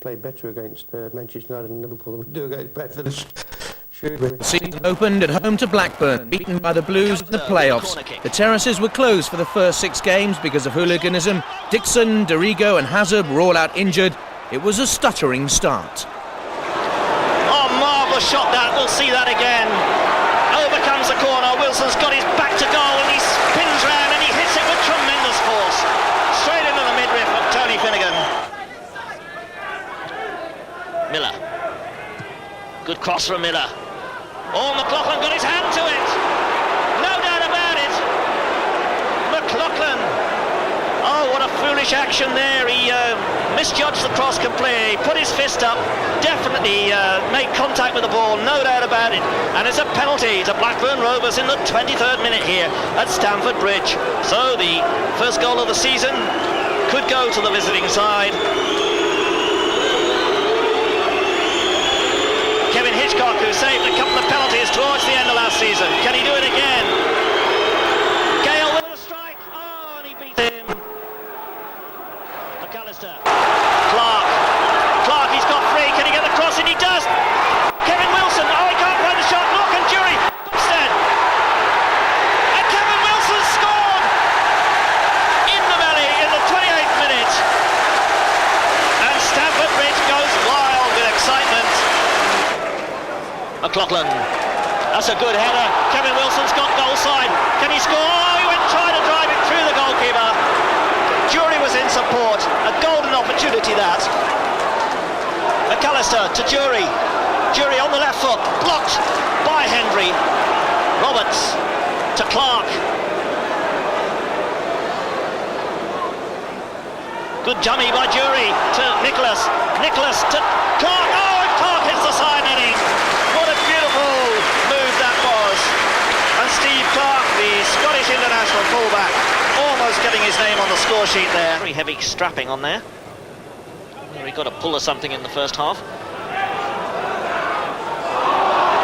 play better against Manchester United and Liverpool than we do against Bradford. The season opened at home to Blackburn, beaten by the Blues in the playoffs. The terraces were closed for the first 6 games because of hooliganism. Dixon, Dorigo and Hazard were all out injured. It was a stuttering start. Oh, marvellous shot that. We'll see that again. Over comes the corner. Wilson's got his back to goal and he spins round and he hits it with tremendous force. Straight into the midriff of Tony Finnegan. Miller. Good cross from Miller. Oh, McLaughlin got his hand to it. No doubt about it. McLaughlin. Oh, what a foolish action there. He misjudged the cross completely. Put his fist up. Definitely made contact with the ball. No doubt about it. And it's a penalty to Blackburn Rovers in the 23rd minute here at Stamford Bridge. So the first goal of the season could go to the visiting side. Kevin Hitchcock, who saved a couple of penalties towards the end of last season. Can he do it again? Gale with a strike. Oh, and he beat him. McAllister. Clark, he's got free. Can he get the cross? And he does. Kevin Wilson. Oh, he can't find the shot. Look, and Jury. Bumstead. And Kevin Wilson scored in the belly in the 28th minute. And Stamford Bridge goes wild with excitement. McLaughlin, that's a good header. Kevin Wilson's got goal side. Can he score? Oh, he went trying to drive it through the goalkeeper. Jury was in support. A golden opportunity that. McAllister to Jury. Jury on the left foot. Blocked by Hendry. Roberts to Clark. Good dummy by Jury to Nicholas. Nicholas to Clark. Oh, and Clark hits the side netting. What a beautiful move that was. And Steve Clark, the Scottish international fullback, almost getting his name on the score sheet there. Very heavy strapping on there. He got a pull or something in the first half.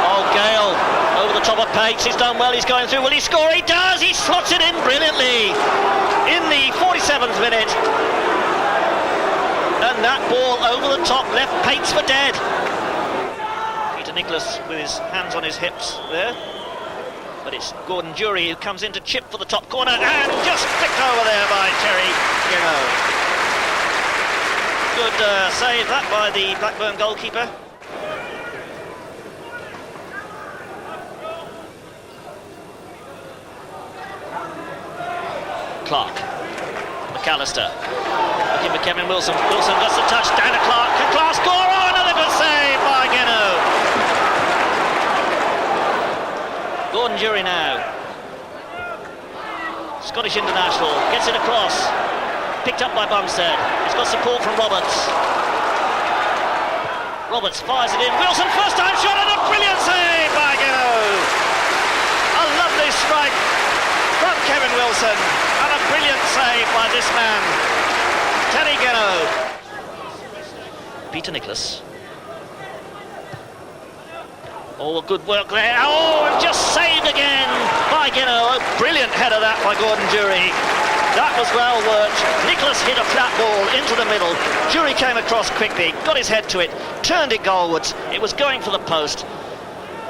Oh, Gale over the top of Pates. He's done well. He's going through. Will he score? He does. He slots it in brilliantly in the 47th minute. And that ball over the top left Pates for dead. Nicholas with his hands on his hips there, but it's Gordon Jury who comes in to chip for the top corner and just flicked over there by Terry Geno. Good save that by the Blackburn goalkeeper. Clark, McAllister looking for Kevin Wilson. Wilson gets the touch down to Clark. Can Clark score? Oh, another good save by Geno. Gordon Jury now. Scottish international gets it across. Picked up by Bumstead. He's got support from Roberts. Roberts fires it in. Wilson first time shot and a brilliant save by Geno. A lovely strike from Kevin Wilson and a brilliant save by this man, Terry Geno. Peter Nicholas. Oh, good work there. Oh, and just saved again by Geno. A brilliant header that by Gordon Jury. That was well worked. Nicholas hit a flat ball into the middle. Jury came across quickly, got his head to it, turned it goalwards. It was going for the post.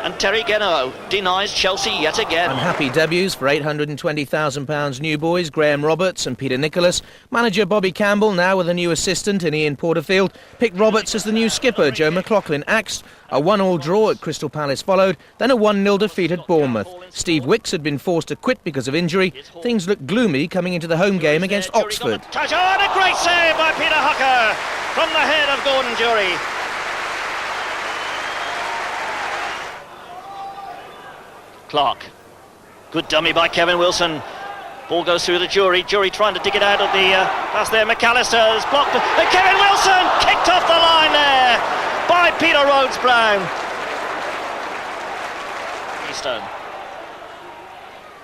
And Terry Geno denies Chelsea yet again. Unhappy debuts for £820,000 new boys Graham Roberts and Peter Nicholas. Manager Bobby Campbell, now with a new assistant in Ian Porterfield, picked Roberts as the new skipper. Joe McLaughlin axed. A 1-1 draw at Crystal Palace followed, then a 1-0 defeat at Bournemouth. Steve Wicks had been forced to quit because of injury. Things looked gloomy coming into the home game against Oxford. Oh, and a great save by Peter Hucker from the head of Gordon Jury. Clark. Good dummy by Kevin Wilson. Ball goes through the Jury. Jury trying to dig it out of the pass there. McAllister is blocked. And Kevin Wilson kicked off the line there by Peter Rhodes-Brown. Keystone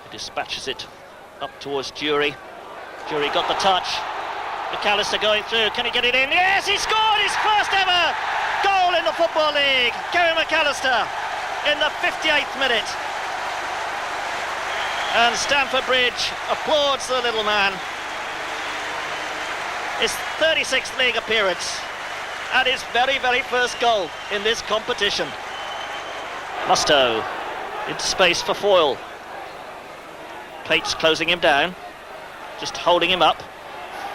dispatches it up towards Jury. Jury got the touch. McAllister going through. Can he get it in? Yes, he scored his first ever goal in the Football League. Kevin McAllister in the 58th minute. And Stamford Bridge applauds the little man. His 36th league appearance. and his very, very first goal in this competition. Mustoe into space for Foyle. Pates closing him down, just holding him up.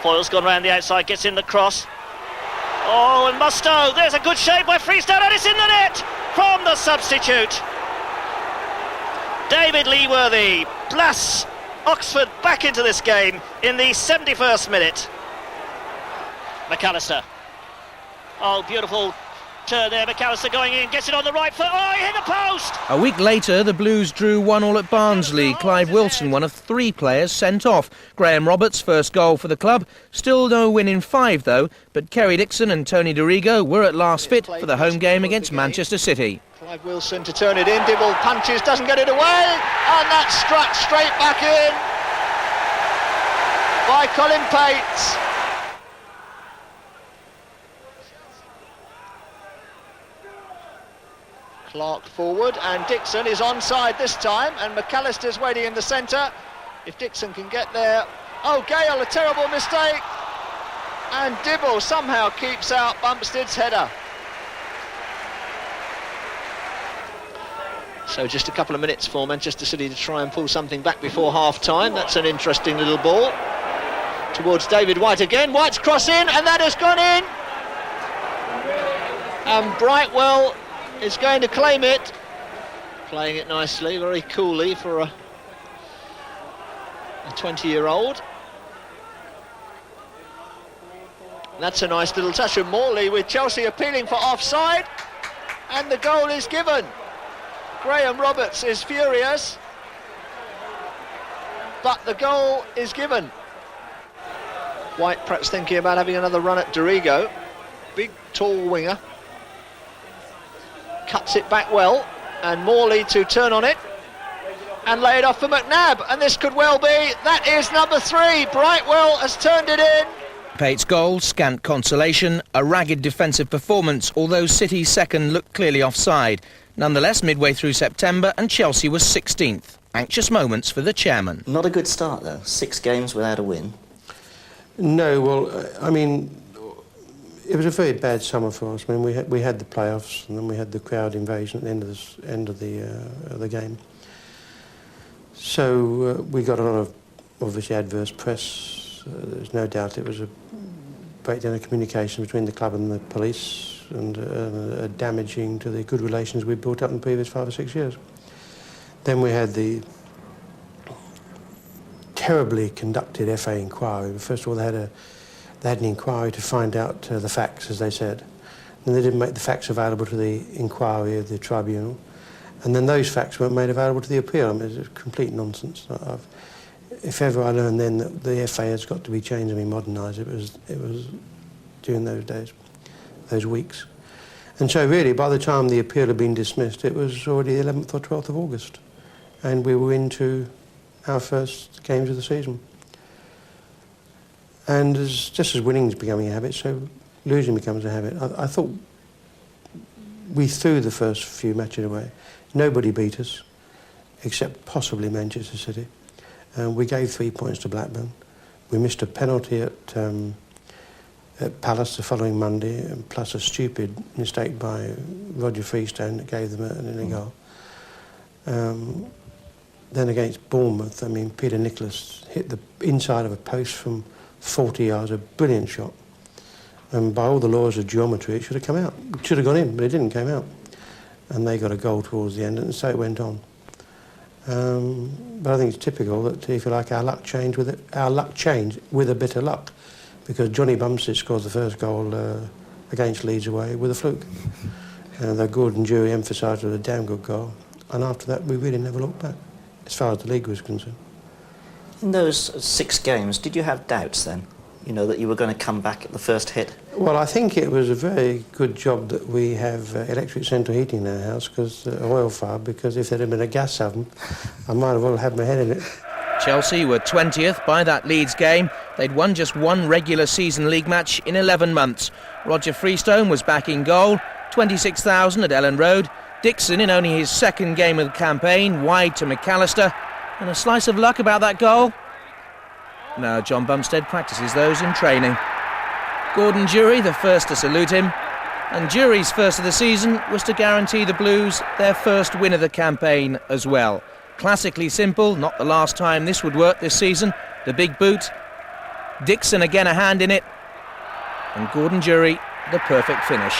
Foyle's gone round the outside, gets in the cross. Oh, and Mustoe, there's a good shave by Freestone, and it's in the net from the substitute. David Leeworthy blasts Oxford back into this game in the 71st minute. McAllister. Oh, beautiful turn there. McAllister going in, gets it on the right foot. Oh, he hit the post! A week later, the Blues drew 1-1 at Barnsley. Clive Wilson, one of 3 players sent off. Graham Roberts' first goal for the club. Still no win in 5, though, but Kerry Dixon and Tony Dorigo were at last fit for the home game against Manchester City. Clive Wilson to turn it in. Dibble punches, doesn't get it away, and that's struck straight back in by Colin Pates. Clark forward, and Dixon is onside this time, and McAllister's waiting in the centre. If Dixon can get there. Oh, Gale, a terrible mistake, and Dibble somehow keeps out Bumpstead's header. So just a couple of minutes for Manchester City to try and pull something back before half-time. That's an interesting little ball towards David White again. White's cross in, and that has gone in, and Brightwell is going to claim it, playing it nicely, very coolly for a 20-year-old. That's a nice little touch of Morley, with Chelsea appealing for offside, and the goal is given. Graham Roberts is furious, but the goal is given. White perhaps thinking about having another run at Dorigo. Big, tall winger. Cuts it back well, and Morley to turn on it and lay it off for McNabb, and this could well be, that is number 3. Brightwell has turned it in. Pate's goal, scant consolation, a ragged defensive performance, although City's second looked clearly offside. Nonetheless, midway through September, and Chelsea was 16th. Anxious moments for the chairman. Not a good start, though. 6 games without a win. No, well, I mean, it was a very bad summer for us. I mean, we had the playoffs, and then we had the crowd invasion at the end of the game. So we got a lot of obviously adverse press. There's no doubt it was a breakdown of communication between the club and the police, and damaging to the good relations we built up in the previous 5 or 6 years. Then we had the terribly conducted FA inquiry. First of all, they had an inquiry to find out the facts, as they said. And they didn't make the facts available to the inquiry of the tribunal. And then those facts weren't made available to the appeal. I mean, it's complete nonsense. If ever I learned then that the FA has got to be changed and be modernised, it was during those days, those weeks. And so really, by the time the appeal had been dismissed, it was already the 11th or 12th of August. And we were into our first games of the season. And just as winning is becoming a habit, so losing becomes a habit. I thought we threw the first few matches away. Nobody beat us, except possibly Manchester City. We gave 3 points to Blackburn. We missed a penalty at Palace the following Monday, and plus a stupid mistake by Roger Freestone that gave them an illegal goal. Then against Bournemouth, I mean, Peter Nicholas hit the inside of a post from 40 yards, a brilliant shot. And by all the laws of geometry, it should have come out. It should have gone in, but it didn't come out. And they got a goal towards the end, and so it went on. But I think it's typical that, if you like, our luck changed with a bit of luck, because Johnny Bumstead scores the first goal against Leeds away with a fluke. The Gordon jury emphasised it was a damn good goal, and after that we really never looked back, as far as the league was concerned. In those 6 games, did you have doubts then? You know, that you were going to come back at the first hit? Well, I think it was a very good job that we have electric central heating in our house, because oil fire, because if there had been a gas oven, I might have well had my head in it. Chelsea were 20th by that Leeds game. They'd won just 1 regular season league match in 11 months. Roger Freestone was back in goal, 26,000 at Ellen Road. Dixon in only his 2nd game of the campaign, wide to McAllister. And a slice of luck about that goal? No, John Bumstead practices those in training. Gordon Jury, the first to salute him. And Jury's first of the season was to guarantee the Blues their first win of the campaign as well. Classically simple, not the last time this would work this season. The big boot, Dixon again a hand in it, and Gordon Jury the perfect finish.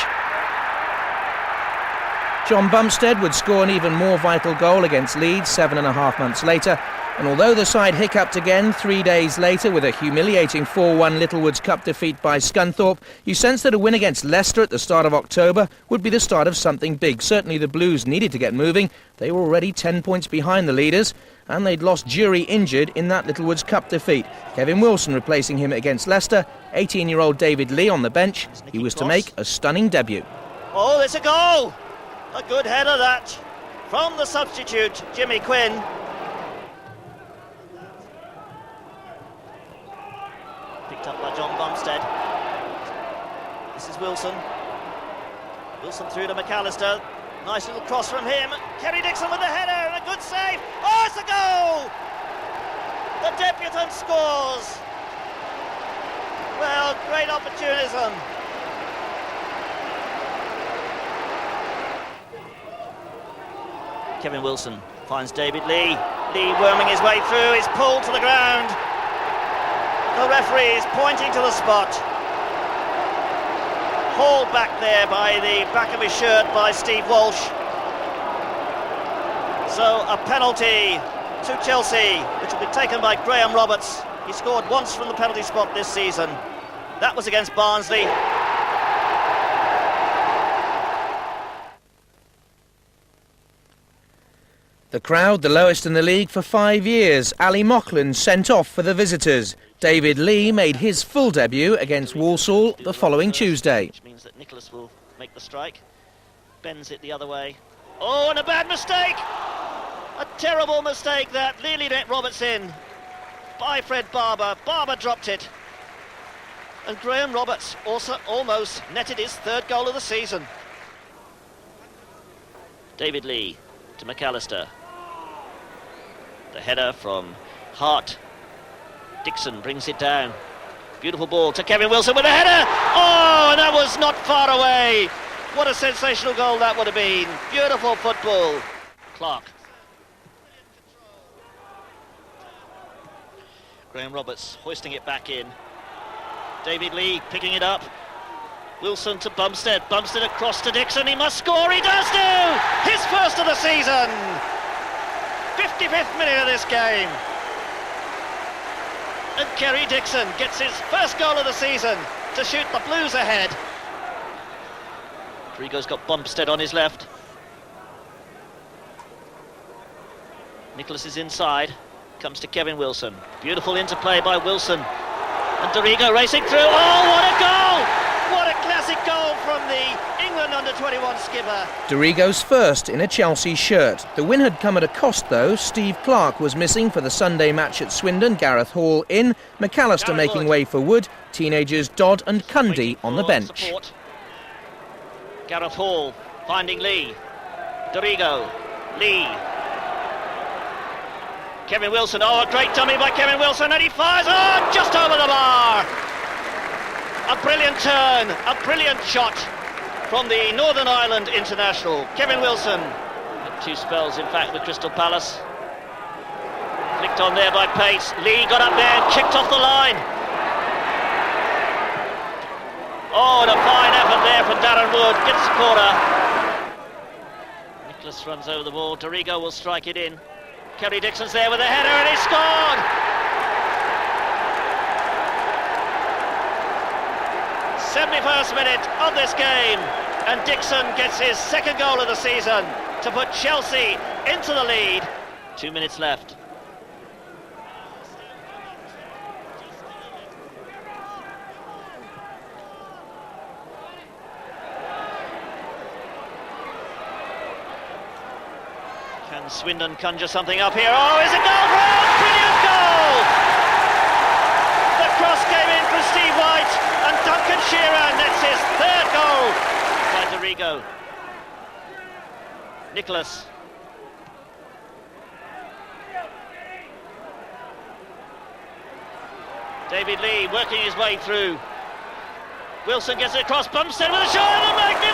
John Bumstead would score an even more vital goal against Leeds 7.5 months later, and although the side hiccuped again 3 days later with a humiliating 4-1 Littlewoods Cup defeat by Scunthorpe, you sense that a win against Leicester at the start of October would be the start of something big. Certainly the Blues needed to get moving. They were already 10 points behind the leaders, and they'd lost Jury injured in that Littlewoods Cup defeat. Kevin Wilson replacing him against Leicester, 18-year-old David Lee on the bench. He was to make a stunning debut. Oh, there's a goal! A good header that from the substitute, Jimmy Quinn. Picked up by John Bumstead. This is Wilson. Wilson through to McAllister. Nice little cross from him. Kerry Dixon with the header and a good save. Oh, it's a goal! The debutant scores. Well, great opportunism. Kevin Wilson finds David Lee. Lee worming his way through, is pulled to the ground. The referee is pointing to the spot. Hauled back there by the back of his shirt by Steve Walsh. So a penalty to Chelsea, which will be taken by Graham Roberts. He scored once from the penalty spot this season. That was against Barnsley. The crowd, the lowest in the league for 5 years. Ali Moughlan sent off for the visitors. David Lee made his full debut against Walsall the following Tuesday. Which means that Nicholas will make the strike. Bends it the other way. Oh, and a bad mistake! A terrible mistake that nearly let Roberts in by Fred Barber. Barber dropped it. And Graham Roberts also almost netted his third goal of the season. David Lee to McAllister. The header from Hart. Dixon brings it down. Beautiful ball to Kevin Wilson with a header. Oh, and that was not far away. What a sensational goal that would have been. Beautiful football. Clark. Graham Roberts hoisting it back in. David Lee picking it up. Wilson to Bumstead. Bumstead across to Dixon. He must score. He does do! His first of the season. 55th minute of this game. And Kerry Dixon gets his first goal of the season to shoot the Blues ahead. Drigo's got Bumstead on his left. Nicholas is inside. Comes to Kevin Wilson. Beautiful interplay by Wilson. And Dorigo racing through. Oh, what a goal! What a classic goal from the England under-21 skipper. Dorigo's first in a Chelsea shirt. The win had come at a cost though. Steve Clark was missing for the Sunday match at Swindon. Gareth Hall in. McAllister making way for Wood. Teenagers Dodd and Cundy on the bench. Support. Gareth Hall finding Lee. Dorigo. Lee. Kevin Wilson. Oh, a great dummy by Kevin Wilson, and he fires. Oh, just over the bar. A brilliant turn, a brilliant shot from the Northern Ireland international, Kevin Wilson. Had 2 spells, in fact, with Crystal Palace. Flicked on there by Pace. Lee got up there and kicked off the line. Oh, and a fine effort there from Darren Wood. Gets the corner. Nicholas runs over the ball. Dorigo will strike it in. Kerry Dixon's there with a header, and he scored! 71st minute of this game, and Dixon gets his second goal of the season to put Chelsea into the lead. 2 minutes left. Can Swindon conjure something up here? Oh, is it goal for him? Brilliant goal! The cross came in for Steve White, and Duncan Shearer nets his third goal by Dorigo. Nicholas. David Lee working his way through. Wilson gets it across, Bumstead with a shot, and a magnificent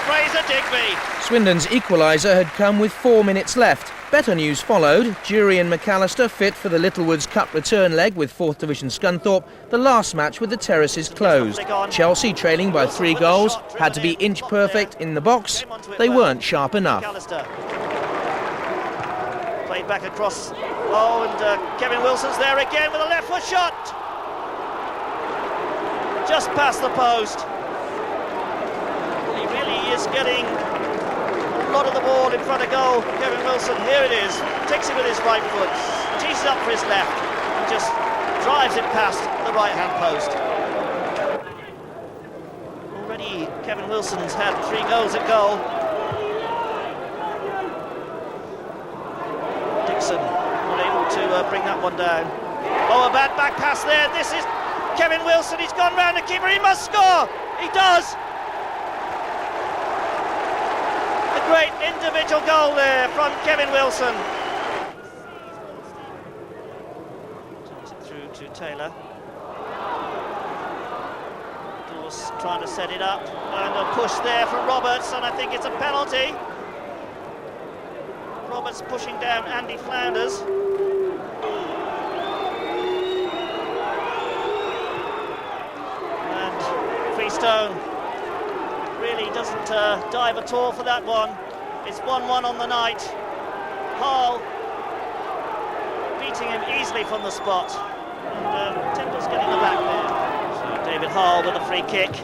Fraser Digby. Swindon's equaliser had come with 4 minutes left. Better news followed. Jury and McAllister fit for the Littlewoods Cup return leg with 4th Division Scunthorpe. The last match with the terraces closed. Chelsea, trailing by 3 goals, had to be inch perfect in the box. They weren't sharp enough. Played back across. Oh, and Kevin Wilson's there again with a left foot shot. Just past the post. He really is getting a lot of the ball in front of goal. Kevin Wilson, here it is, takes it with his right foot, tees it up for his left, and just drives it past the right-hand post. Already Kevin Wilson's had 3 goals at goal. Dixon not able to bring that one down. Oh, a bad back pass there. This is Kevin Wilson. He's gone round the keeper. He must score. He does. A great individual goal there from Kevin Wilson. Turns it through to Taylor. Dawes trying to set it up, and a push there from Roberts, and I think it's a penalty. Roberts pushing down Andy Flounders. And Freestone really doesn't dive at all for that one. It's 1-1 on the night. Hall beating him easily from the spot. And Temple's getting the back there. So David Hall with a free kick.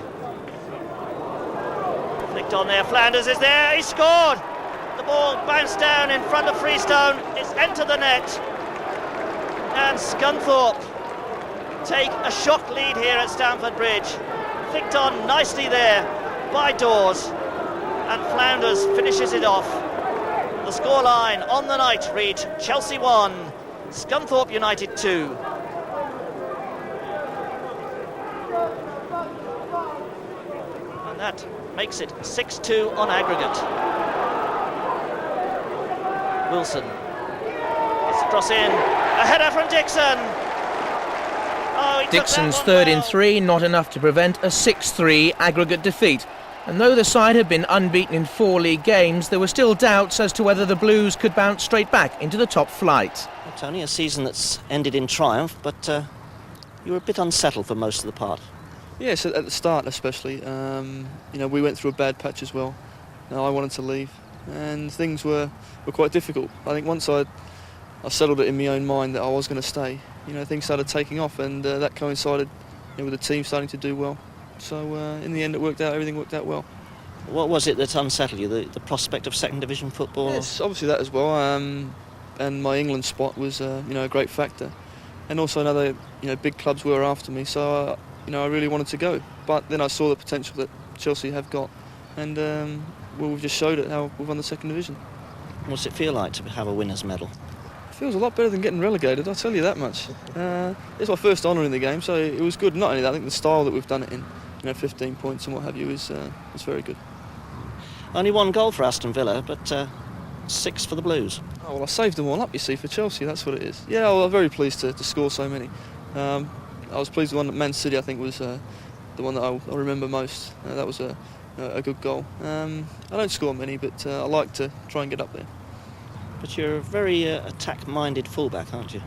Flicked on there, Flounders is there, he scored! The ball bounced down in front of Freestone, it's entered the net. And Scunthorpe take a shock lead here at Stamford Bridge. Flicked on nicely there by Dawes, and Flounders finishes it off. The scoreline on the night reads Chelsea 1, Scunthorpe United 2. And that makes it 6-2 on aggregate. Wilson gets the cross in, a header from Dixon. Oh, Dixon's third in 3, not enough to prevent a 6-3 aggregate defeat. And though the side had been unbeaten in 4 league games, there were still doubts as to whether the Blues could bounce straight back into the top flight. Well, Tony, a season that's ended in triumph, but you were a bit unsettled for most of the part. Yes, at the start especially. We went through a bad patch as well. I wanted to leave, and things were quite difficult. I think once I settled it in my own mind that I was going to stay, things started taking off, and that coincided with the team starting to do well. So in the end it worked out, everything worked out well. What was it that unsettled you, the prospect of second division football? Yes, obviously that as well, and my England spot was a great factor. And also another, big clubs were after me, so I really wanted to go. But then I saw the potential that Chelsea have got, and we've just showed it how we've won the second division. What does it feel like to have a winner's medal? It feels a lot better than getting relegated, I'll tell you that much. It's my first honour in the game, so it was good. Not only that, I think the style that we've done it in, 15 points and what have you, is very good. Only 1 goal for Aston Villa, but 6 for the Blues. Oh, well, I saved them all up, you see, for Chelsea, that's what it is. Yeah, well, I'm very pleased to score so many. I was pleased with the one at Man City, I think, was the one that I remember most. That was a good goal. I don't score many, but I like to try and get up there. But you're a very attack-minded fullback, aren't you?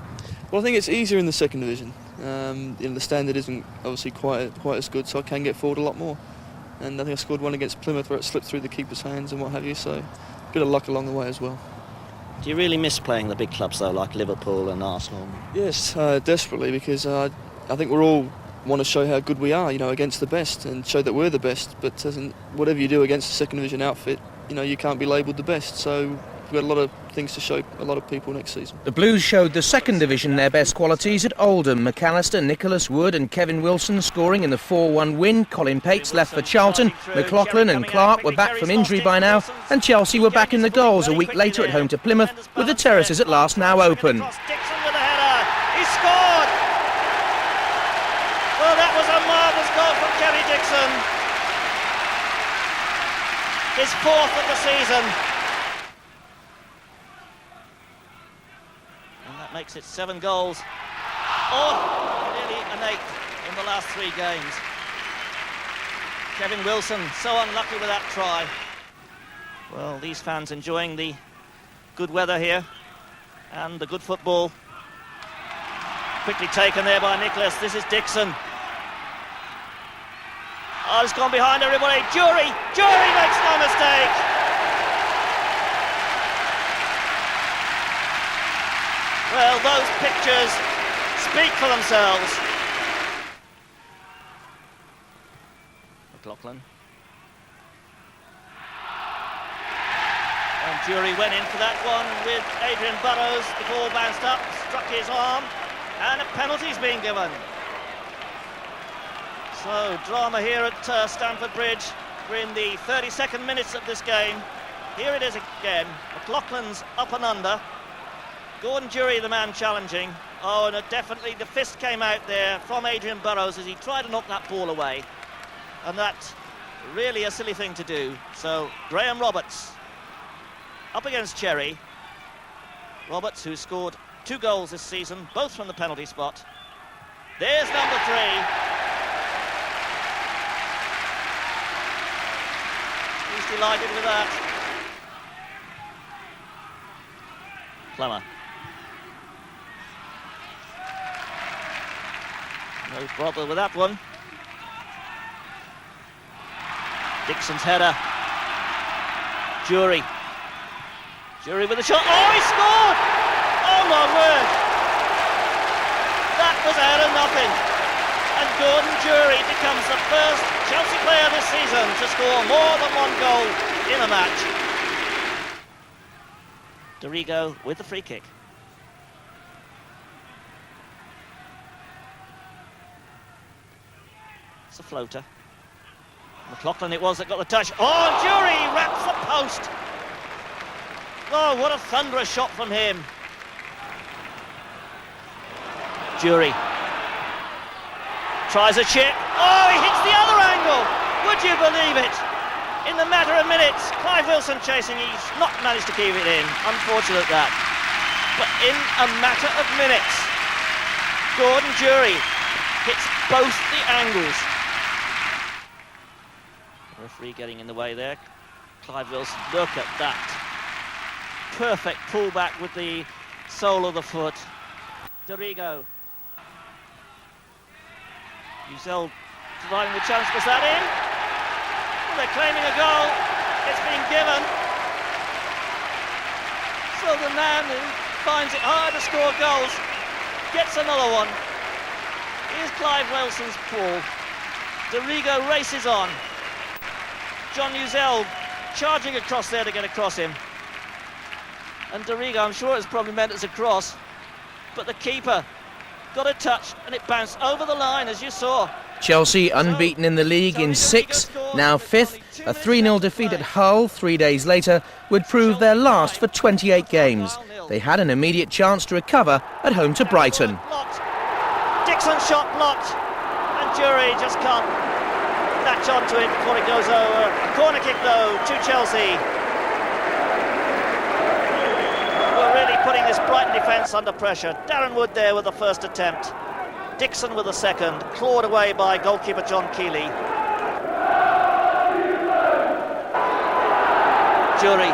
Well, I think it's easier in the second division. The standard isn't obviously quite as good, so I can get forward a lot more. And I think I scored one against Plymouth where it slipped through the keeper's hands and what have you, so a bit of luck along the way as well. Do you really miss playing the big clubs, though, like Liverpool and Arsenal? Yes, desperately, because I think we all want to show how good we are, against the best, and show that we're the best. But whatever you do against a second division outfit, you can't be labelled the best. So we've got a lot of things to show a lot of people next season. The Blues showed the second division their best qualities at Oldham. McAllister, Nicholas, Wood and Kevin Wilson scoring in the 4-1 win. Colin Pates left for Charlton. McLaughlin and Clark were back from injury by now, and Chelsea were back in the goals a week later at home to Plymouth, with the terraces at last now open. Dixon with a header, he scored! Well, that was a marvellous goal from Kevin Dixon. His 4th of the season. And that makes it 7 goals. Oh, nearly an 8th in the last 3 games. Kevin Wilson, so unlucky with that try. Well, these fans enjoying the good weather here and the good football. Quickly taken there by Nicholas. This is Dixon. Oh, it's gone behind everybody. Jury makes no mistake. Well, those pictures speak for themselves. McLaughlin. And Jury went in for that one with Adrian Burrows. The ball bounced up, struck his arm, and a penalty's been given. So, drama here at Stamford Bridge. We're in the 32nd minutes of this game. Here it is again. McLaughlin's up and under. Gordon Jury, the man challenging. Oh, and definitely the fist came out there from Adrian Burrows as he tried to knock that ball away. And that's really a silly thing to do. So, Graham Roberts up against Cherry. Roberts, who scored 2 goals this season, both from the penalty spot. There's number 3. He's delighted with that. Plummer. No bother with that one. Dixon's header. Jury with a shot. Oh, he scored! Oh my word! That was out of nothing. And Gordon Jury becomes the first Chelsea player this season to score more than 1 goal in a match. Dorigo with the free kick. It's a floater. McLaughlin it was that got the touch. Oh, Jury wraps the post. Oh, what a thunderous shot from him. Jury tries a chip. Oh, he hits the other angle. Would you believe it? In the matter of minutes, Clive Wilson chasing. He's not managed to keep it in. Unfortunate that. But in a matter of minutes, Gordon Jury hits both the angles. The referee getting in the way there. Clive Wilson, look at that. Perfect pullback with the sole of the foot. Dorigo. Uzel providing the chance. Was that in? Well, they're claiming a goal. It's been given. So the man who finds it hard to score goals gets another one. Here's Clive Wilson's ball. Dorigo races on. John Uzel charging across there to get across him. And Dorigo, I'm sure it's probably meant as a cross, but the keeper got a touch and it bounced over the line, as you saw. Chelsea unbeaten in the league in 6, now 5th. A 3-0 defeat at Hull 3 days later would prove their last for 28 games. They had an immediate chance to recover at home to Brighton. Dixon shot blocked, and Jury just can't latch onto it before it goes over. A corner kick though to Chelsea. We're really putting this Brighton defence under pressure. Darren Wood there with the first attempt. Dixon with the second, clawed away by goalkeeper John Keeley. Jury.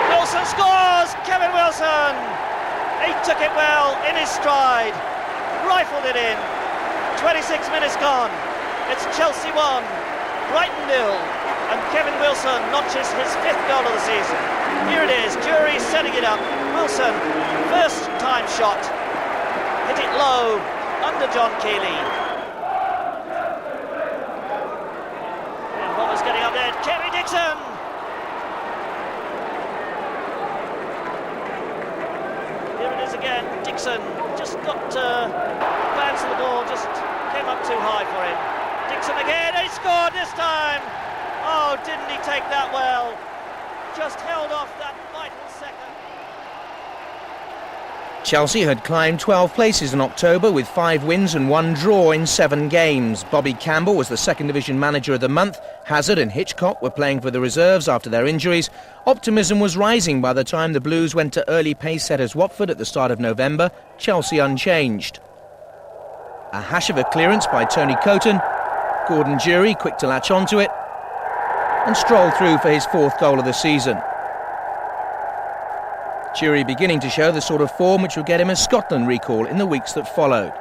Wilson scores! Kevin Wilson! He took it well in his stride, rifled it in. 26 minutes gone. It's Chelsea 1, Brighton 0, and Kevin Wilson notches his 5th goal of the season. Here it is, Jury setting it up. Wilson, first time shot, hit it low under John Keeley. And what was getting up there? Kerry Dixon. Here it is again. Dixon just got bounce of the ball, just came up too high for him. Dixon again, he scored this time. Oh, didn't he take that well? Just held off that vital second. Chelsea had climbed 12 places in October with 5 wins and 1 draw in 7 games. Bobby Campbell was the second division manager of the month. Hazard and Hitchcock were playing for the reserves after their injuries. Optimism was rising by the time the Blues went to early pace setters Watford at the start of November. Chelsea unchanged. A hash of a clearance by Tony Coton. Gordon Jury quick to latch onto it. and strolled through for his 4th goal of the season. Jury beginning to show the sort of form which will get him a Scotland recall in the weeks that followed.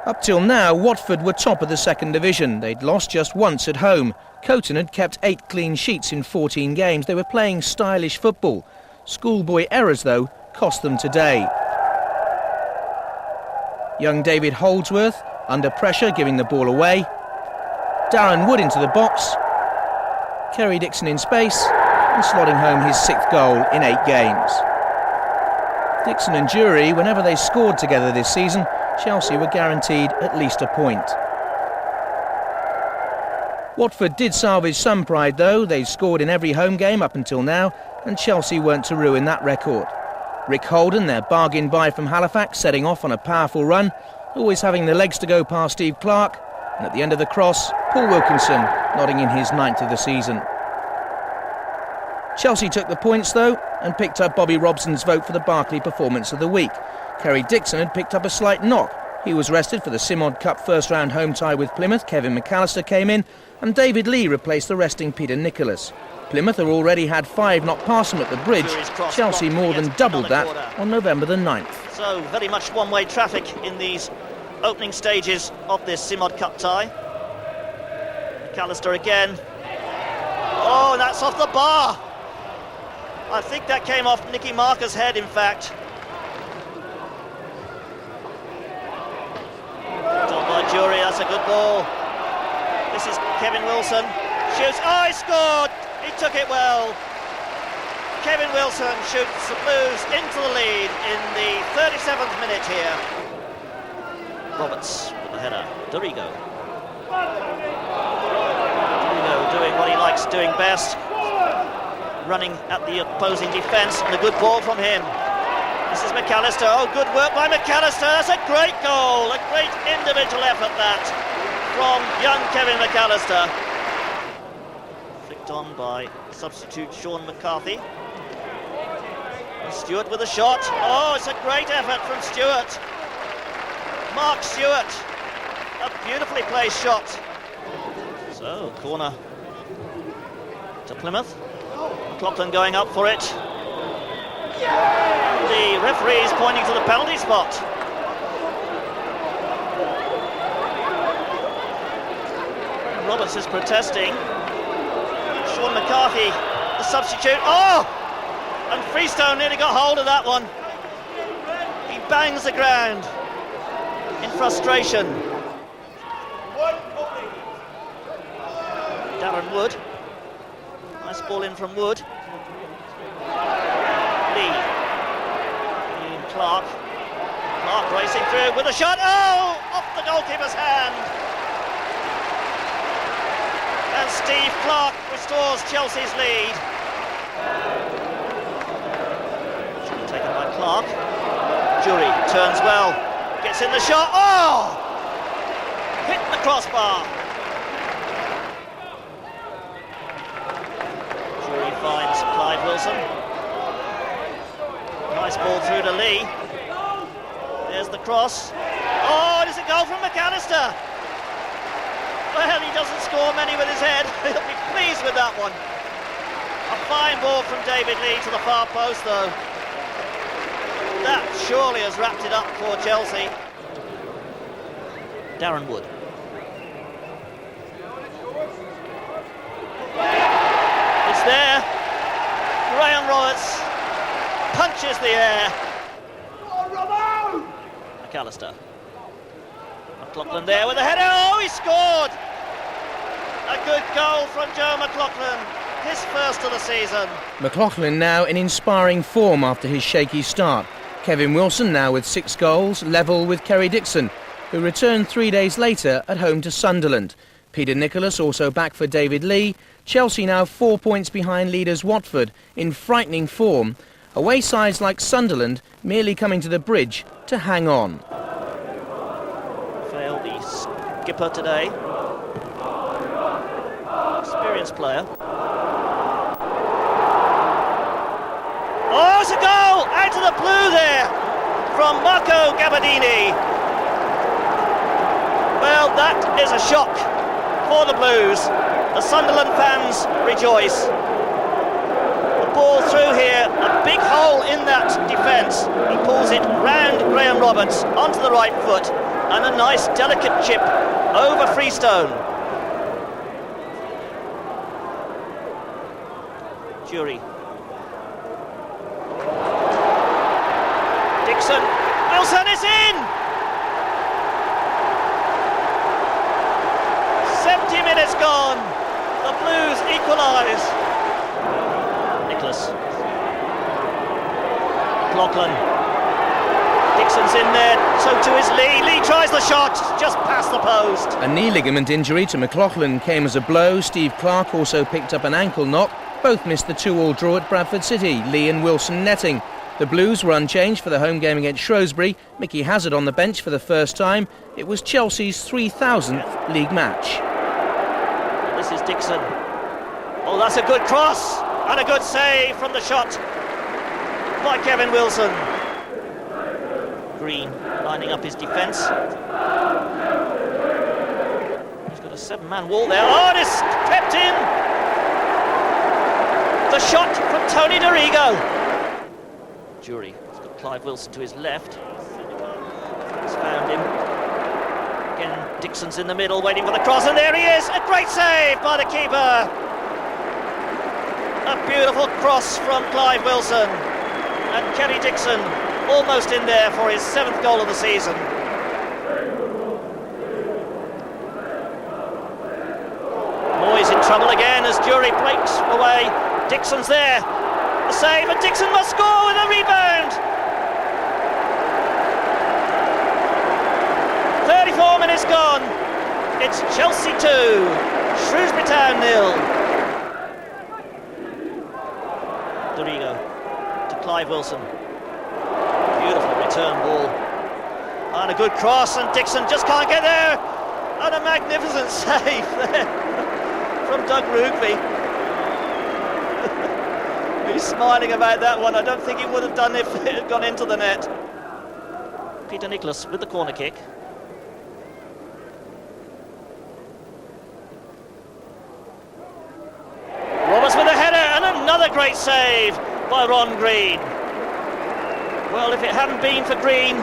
Up till now, Watford were top of the 2nd Division. They'd lost just once at home. Coton had kept 8 clean sheets in 14 games. They were playing stylish football. Schoolboy errors, though, cost them today. Young David Holdsworth, under pressure, giving the ball away. Darren Wood into the box. Kerry Dixon in space and slotting home his 6th goal in 8 games. Dixon and Jury, whenever they scored together this season, Chelsea were guaranteed at least a point. Watford did salvage some pride though. They'd scored in every home game up until now, and Chelsea weren't to ruin that record. Rick Holden, their bargain buy from Halifax, setting off on a powerful run, always having the legs to go past Steve Clarke, and at the end of the cross, Paul Wilkinson nodding in his 9th of the season. Chelsea took the points though, and picked up Bobby Robson's vote for the Barclay Performance of the Week. Kerry Dixon had picked up a slight knock. He was rested for the Simod Cup first-round home tie with Plymouth. Kevin McAllister came in, and David Lee replaced the resting Peter Nicholas. Plymouth have already had 5 knocked past them at the bridge. Chelsea more than doubled that on November the 9th. So very much one-way traffic in these opening stages of this Simod Cup tie. McAllister again. Oh, and that's off the bar. I think that came off Nicky Marker's head, in fact. Done by Jury, that's a good ball. This is Kevin Wilson. Shoots, oh, he scored! He took it well. Kevin Wilson shoots the Blues into the lead in the 37th minute here. Roberts with the header. Dorigo. Dorigo doing what he likes doing best. Running at the opposing defence, and a good ball from him. This is McAllister. Oh, good work by McAllister. That's a great goal. A great individual effort, that, from young Kevin McAllister. Flicked on by substitute Sean McCarthy. And Stewart with a shot. Oh, it's a great effort from Stewart. Mark Stewart. A beautifully placed shot. So, corner to Plymouth. McLaughlin going up for it. The referee is pointing to the penalty spot. Roberts is protesting. Sean McCarthy, the substitute. Oh! And Freestone nearly got hold of that one. He bangs the ground in frustration. Darren Wood. Nice ball in from Wood. Lee. Ian Clarke. Clarke racing through with a shot. Oh! Off the goalkeeper's hand. And Steve Clarke restores Chelsea's lead. Should be taken by Clarke. Jury turns well. Gets in the shot. Oh! Hit the crossbar. Finds Clive Wilson. Nice ball through to Lee. There's the cross. Oh, it is a goal from McAllister. Well, he doesn't score many with his head. He'll be pleased with that one. A fine ball from David Lee to the far post, though. That surely has wrapped it up for Chelsea. Darren Wood. It's there. Graham Roberts punches the air. McAllister. McLaughlin there with a header. Oh, he scored! A good goal from Joe McLaughlin. His first of the season. McLaughlin now in inspiring form after his shaky start. Kevin Wilson now with 6 goals, level with Kerry Dixon, who returned 3 days later at home to Sunderland. Peter Nicholas also back for David Lee. Chelsea now 4 points behind leaders Watford in frightening form. Away sides like Sunderland merely coming to the bridge to hang on. Failed the skipper today. Experienced player. Oh, it's a goal! Out of the blue there from Marco Gabardini. Well, that is a shock. for the Blues. The Sunderland fans rejoice. The ball through here, a big hole in that defence. He pulls it round Graham Roberts onto the right foot, and a nice delicate chip over Freestone. Jury. Dixon. Wilson is in! 70 minutes gone. The Blues equalise. Nicholas. McLaughlin. Dixon's in there, so too is Lee. Lee tries the shot, just past the post. A knee ligament injury to McLaughlin came as a blow. Steve Clarke also picked up an ankle knock. Both missed the 2-2 draw at Bradford City, Lee and Wilson netting. The Blues were unchanged for the home game against Shrewsbury. Mickey Hazard on the bench for the first time. It was Chelsea's 3,000th league match. This is Dixon. Oh, that's a good cross and a good save from the shot by Kevin Wilson. Green lining up his defence. He's got a 7-man wall there. Oh, and it's kept in. The shot from Tony Dorigo. Jury. He's got Clive Wilson to his left. He's found him. Again, Dixon's in the middle, waiting for the cross, and there he is! A great save by the keeper! A beautiful cross from Clive Wilson. And Kerry Dixon almost in there for his 7th goal of the season. Moyes in trouble again as Jury breaks away. Dixon's there. The save, and Dixon must score with a rebound. 34 minutes gone. It's Chelsea 2, Shrewsbury Town 0. Dorigo to Clive Wilson. Beautiful return ball. And a good cross, and Dixon just can't get there. And a magnificent save there from Doug Rugby. He's smiling about that one. I don't think he would have done if it had gone into the net. Peter Nicholas with the corner kick. Roberts with a header, and another great save by Ron Green. Well, if it hadn't been for Green,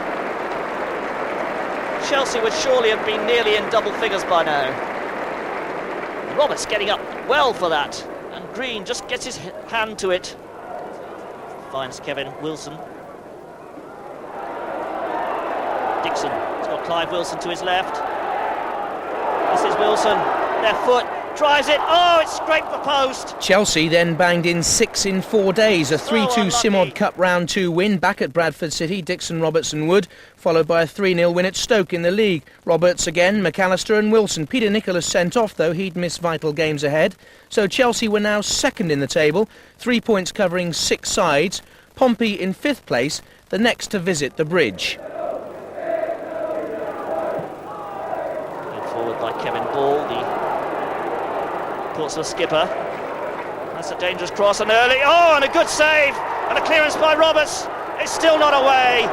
Chelsea would surely have been nearly in double figures by now. Roberts getting up well for that. And Green just gets his hand to it. Finds Kevin Wilson. Dixon has got Clive Wilson to his left. This is Wilson. Left foot. Tries it. Oh, it's scraped the post. Chelsea then banged in 6 in 4 days. A 3-2 unlucky. Simod Cup round 2 win back at Bradford City. Dixon, Roberts and Wood, followed by a 3-0 win at Stoke in the league. Roberts again, McAllister and Wilson. Peter Nicholas sent off, though he'd missed vital games ahead. So Chelsea were now second in the table, 3 points covering 6 sides. Pompey in 5th place, the next to visit the bridge. Led forward by Kevin Ball, the Portsmouth skipper. That's a dangerous cross, and early. Oh, and a good save, and a clearance by Roberts. It's still not away.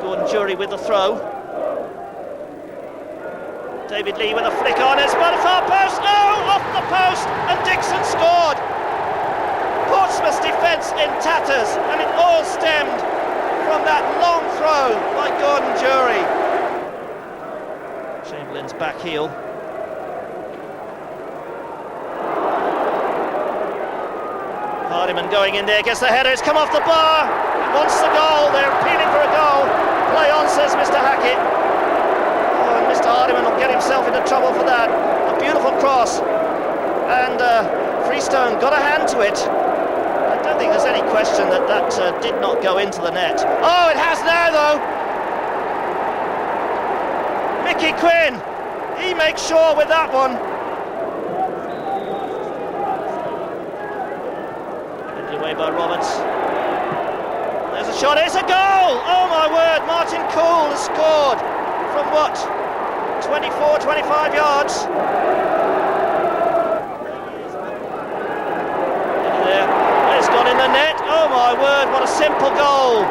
Gordon Jury with the throw. David Lee with a flick on. It's by the far post. Oh, off the post, and Dixon scored. Portsmouth's defence in tatters, and it all stemmed from that long throw by Gordon Jury. Chamberlain's back heel. Hardiman going in there, gets the header, it's come off the bar. He wants the goal, they're appealing for a goal. Play on, says Mr. Hackett. Oh, and Mr. Hardiman will get himself into trouble for that. A beautiful cross. And Freestone got a hand to it. I don't think there's any question that that did not go into the net. Oh, it has now, though. Mickey Quinn, he makes sure with that one. Given away by Roberts. There's a shot, it's a goal! Oh my word, Martin Cool has scored from what? 24, 25 yards. There, it's gone in the net. Oh my word, what a simple goal.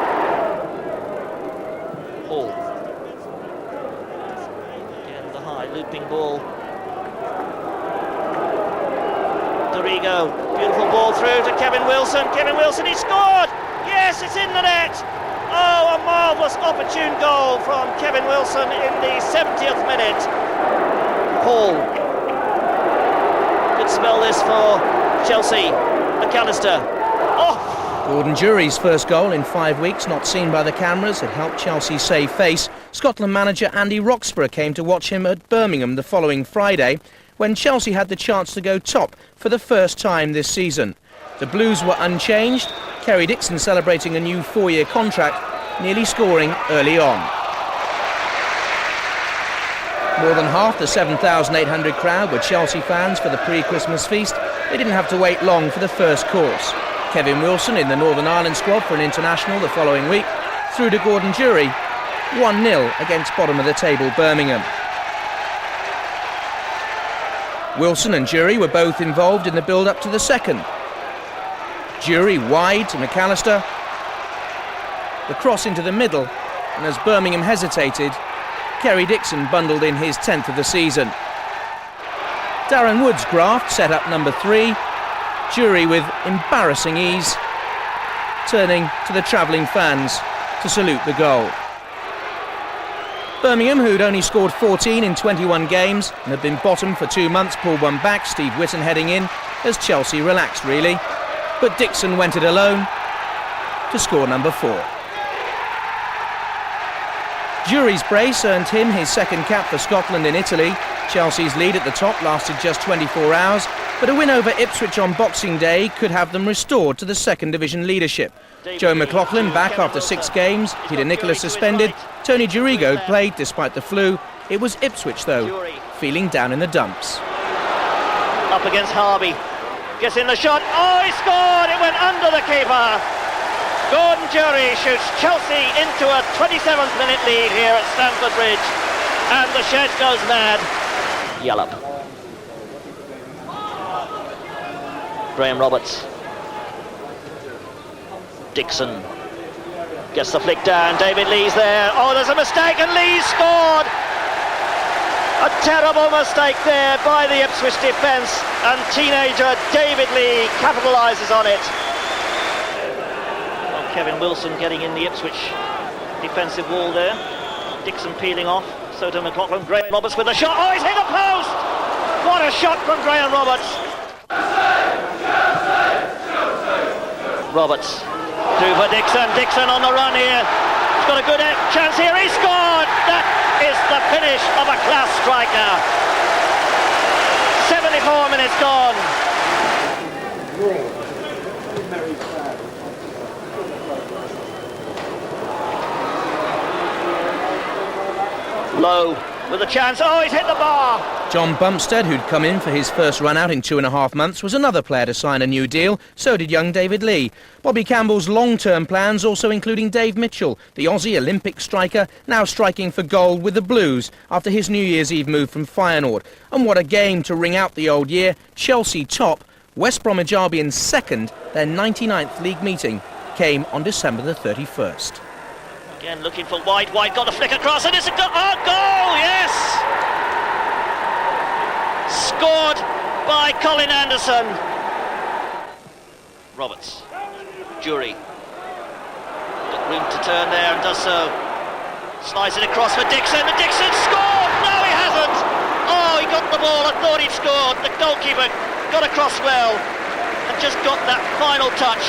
looping ball. Dorigo, beautiful ball through to Kevin Wilson. Kevin Wilson, he scored! Yes, it's in the net! Oh, a marvellous opportune goal from Kevin Wilson in the 70th minute. Hall. Could spell this for Chelsea. McAllister. Oh! Gordon Jury's first goal in 5 weeks, not seen by the cameras, had helped Chelsea save face. Scotland manager Andy Roxburgh came to watch him at Birmingham the following Friday, when Chelsea had the chance to go top for the first time this season. The Blues were unchanged, Kerry Dixon celebrating a new 4-year contract, nearly scoring early on. More than half the 7,800 crowd were Chelsea fans for the pre-Christmas feast. They didn't have to wait long for the first course. Kevin Wilson in the Northern Ireland squad for an international the following week, through to Gordon Jury, 1-0 against bottom of the table Birmingham. Wilson and Jury were both involved in the build-up to the second. Jury wide to McAllister. The cross into the middle, and as Birmingham hesitated, Kerry Dixon bundled in his 10th of the season. Darren Wood's graft set up number 3. Jury with embarrassing ease, turning to the travelling fans to salute the goal. Birmingham, who'd only scored 14 in 21 games and had been bottom for 2 months, pulled one back, Steve Whitten heading in, as Chelsea relaxed really. But Dixon went it alone to score number 4. Jury's brace earned him his second cap for Scotland in Italy. Chelsea's lead at the top lasted just 24 hours, but a win over Ipswich on Boxing Day could have them restored to the second division leadership. Joe McLaughlin back after 6 games, Peter Nicholas suspended, Tony Dorigo played despite the flu. It was Ipswich though, feeling down in the dumps. Up against Harvey, gets in the shot, oh he scored, it went under the keeper. Gordon Jury shoots Chelsea into a 27th minute lead here at Stamford Bridge, and the shed goes mad. Yallop. Graham Roberts. Dixon gets the flick down, David Lee's there, oh there's a mistake and Lee's scored! A terrible mistake there by the Ipswich defence, and teenager David Lee capitalises on it. Well, Kevin Wilson getting in the Ipswich defensive wall there, Dixon peeling off, so to McLaughlin, Graham Roberts with a shot, oh he's hit a post! What a shot from Graham Roberts! Roberts through for Dixon, Dixon on the run here, he's got a good chance here, he scored! That is the finish of a class striker. 74 minutes gone. Lowe with a chance, oh he's hit the bar. John Bumstead, who'd come in for his first run out in 2.5 months, was another player to sign a new deal. So did young David Lee. Bobby Campbell's long-term plans also including Dave Mitchell, the Aussie Olympic striker, now striking for gold with the Blues after his New Year's Eve move from Feyenoord. And what a game to ring out the old year. Chelsea top, West Bromwich Albion second. Their 99th league meeting came on December the 31st. Again looking for White, White got the flick across and it's a goal, yes! Scored by Colin Anderson. Roberts, Jury, got room to turn there and does so. Slides it across for Dixon, and Dixon scored! No, he hasn't! Oh, he got the ball, I thought he'd scored. The goalkeeper got across well and just got that final touch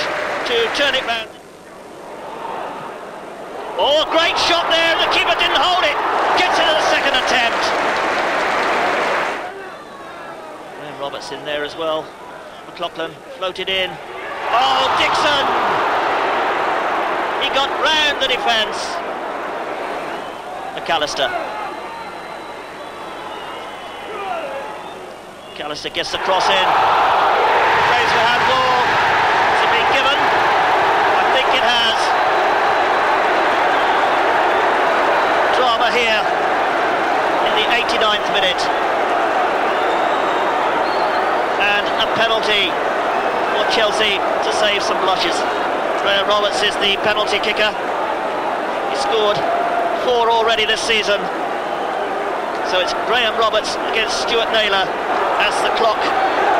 to turn it round. Oh, a great shot there, the keeper didn't hold it. Gets it at the second attempt. And Roberts in there as well. McLaughlin floated in. Oh, Dixon! He got round the defence. McAllister. McAllister gets the cross in. Praise for handball. Has it been given? I think it has. Drama here in the 89th minute. And a penalty for Chelsea to save some blushes. Graham Roberts is the penalty kicker. He scored 4 already this season. So it's Graham Roberts against Stuart Naylor as the clock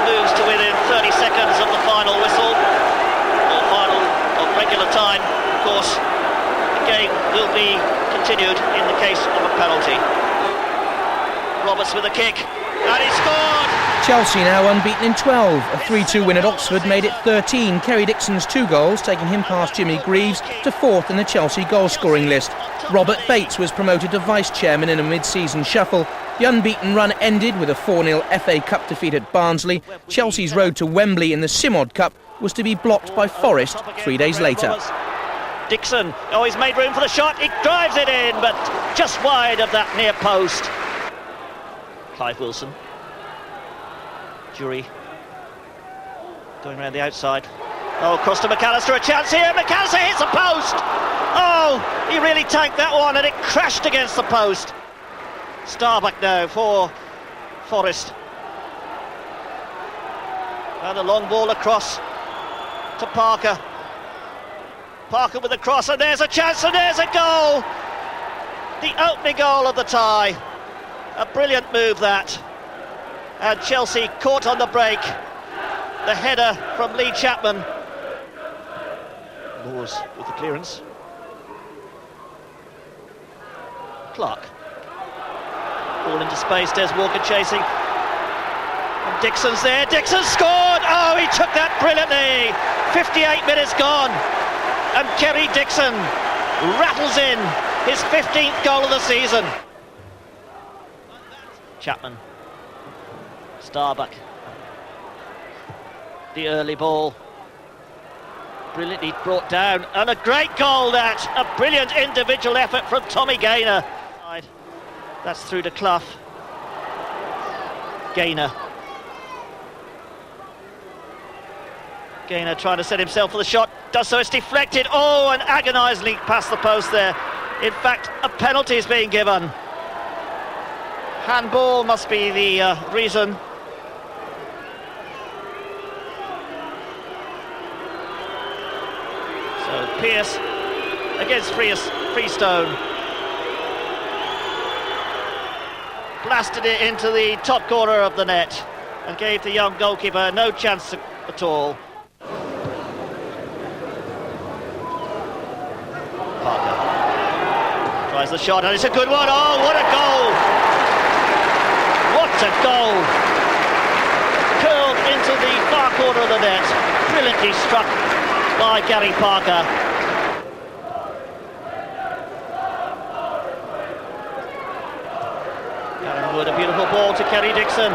moves to within 30 seconds of the final whistle, or final of regular time. Of course, the game will be continued in the case of a penalty. Roberts with a kick, and he scored! Chelsea now unbeaten in 12. A 3-2 win at Oxford made it 13. Kerry Dixon's 2 goals, taking him past Jimmy Greaves to 4th in the Chelsea goal-scoring list. Robert Bates was promoted to vice-chairman in a mid-season shuffle. The unbeaten run ended with a 4-0 FA Cup defeat at Barnsley. Chelsea's road to Wembley in the Simod Cup was to be blocked by Forest 3 days later. Dixon, oh, he's made room for the shot, he drives it in, but just wide of that near post. Clive Wilson. Jury going around the outside. Oh, cross to McAllister, a chance here. McAllister hits the post. Oh, he really tanked that one and it crashed against the post. Starbuck now for Forest. And a long ball across to Parker. Parker with the cross, and there's a chance, and there's a goal. The opening goal of the tie. A brilliant move that. And Chelsea caught on the break. The header from Lee Chapman. Moores with the clearance. Clark. Ball into space, Des Walker chasing. And Dixon's there, Dixon scored! Oh, he took that brilliantly! 58 minutes gone. And Kerry Dixon rattles in his 15th goal of the season. Chapman. Starbuck. The early ball. Brilliantly brought down, and a great goal that! A brilliant individual effort from Tommy Gaynor. That's through to Clough. Gaynor. Gaynor trying to set himself for the shot, does so, it's deflected. Oh, and agonisingly past the post there. In fact, a penalty is being given. Handball must be the reason. So Pearce against Freestone. Blasted it into the top corner of the net and gave the young goalkeeper no chance at all. Parker tries the shot and it's a good one. Oh, what a goal! What a goal! Curled into the far corner of the net. Brilliantly struck by Gary Parker. Wood, a beautiful ball to Kerry Dixon.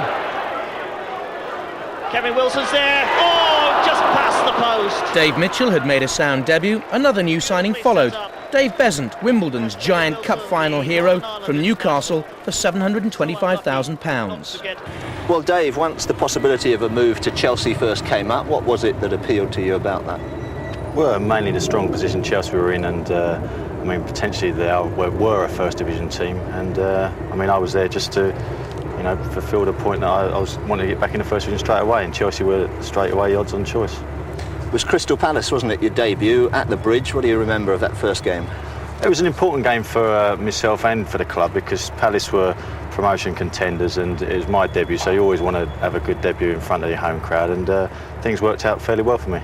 Kevin Wilson's there. Oh, just past the post. Dave Mitchell had made a sound debut. Another new signing followed. Dave Besant, Wimbledon's giant cup final hero, from Newcastle for £725,000. Well, Dave, once the possibility of a move to Chelsea first came up, what was it that appealed to you about that? Well, mainly the strong position Chelsea were in, and I mean, potentially they were a first division team, and I mean, I was there just to, you know, fulfil the point that I was wanting to get back in the first division straight away, and Chelsea were straight away odds on choice. It was Crystal Palace, wasn't it, your debut at the Bridge? What do you remember of that first game? It was an important game for myself and for the club, because Palace were promotion contenders and it was my debut, so you always want to have a good debut in front of your home crowd, and things worked out fairly well for me.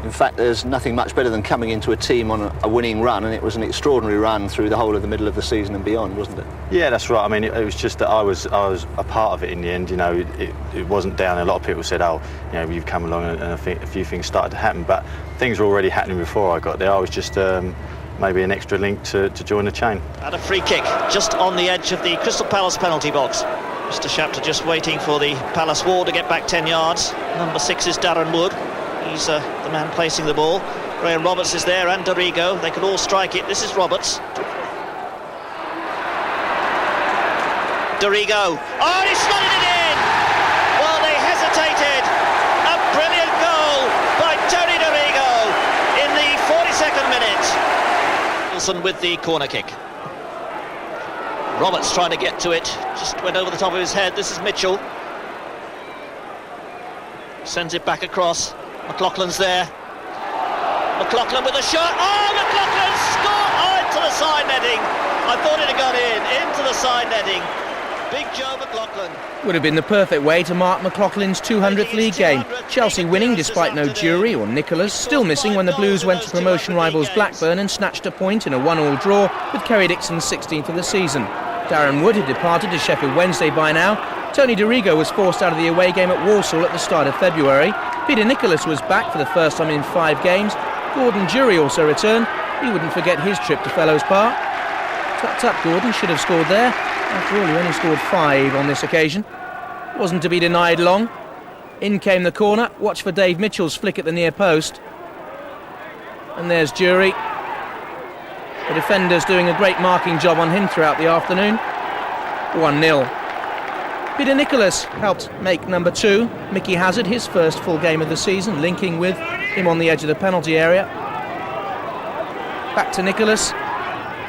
In fact, there's nothing much better than coming into a team on a winning run, and it was an extraordinary run through the whole of the middle of the season and beyond, wasn't it? Yeah, that's right. I mean, it was just that I was a part of it in the end. You know, it wasn't down. A lot of people said, "Oh, you know, you've come along," and I think a few things started to happen. But things were already happening before I got there. I was just maybe an extra link to join the chain. And a free kick just on the edge of the Crystal Palace penalty box. Mr. Shapter just waiting for the Palace wall to get back 10 yards. Number 6 is Darren Wood. He's the man placing the ball. Graham Roberts is there, and Dorigo. They could all strike it. This is Roberts. Dorigo. Oh, he slotted it in! Well, they hesitated. A brilliant goal by Tony Dorigo in the 42nd minute. Wilson with the corner kick. Roberts trying to get to it. Just went over the top of his head. This is Mitchell. Sends it back across. McLaughlin's there. McLaughlin with a shot. Oh, McLaughlin scored! Oh, into the side netting. I thought it had gone in. Into the side netting. Big Joe McLaughlin. Would have been the perfect way to mark McLaughlin's 200th league game. Chelsea winning despite no Jury or Nicholas, still missing when the Blues went to promotion rivals Blackburn and snatched a point in a 1-1 draw with Kerry Dixon's 16th of the season. Darren Wood had departed to Sheffield Wednesday by now. Tony DeRigo was forced out of the away game at Walsall at the start of February. Peter Nicholas was back for the first time in 5 games. Gordon Jury also returned. He wouldn't forget his trip to Fellows Park. Tut, Gordon should have scored there. After all, he only scored 5 on this occasion. Wasn't to be denied long. In came the corner. Watch for Dave Mitchell's flick at the near post. And there's Jury. The defenders doing a great marking job on him throughout the afternoon. 1-0. Peter Nicholas helped make number 2. Mickey Hazard, his first full game of the season, linking with him on the edge of the penalty area. Back to Nicholas.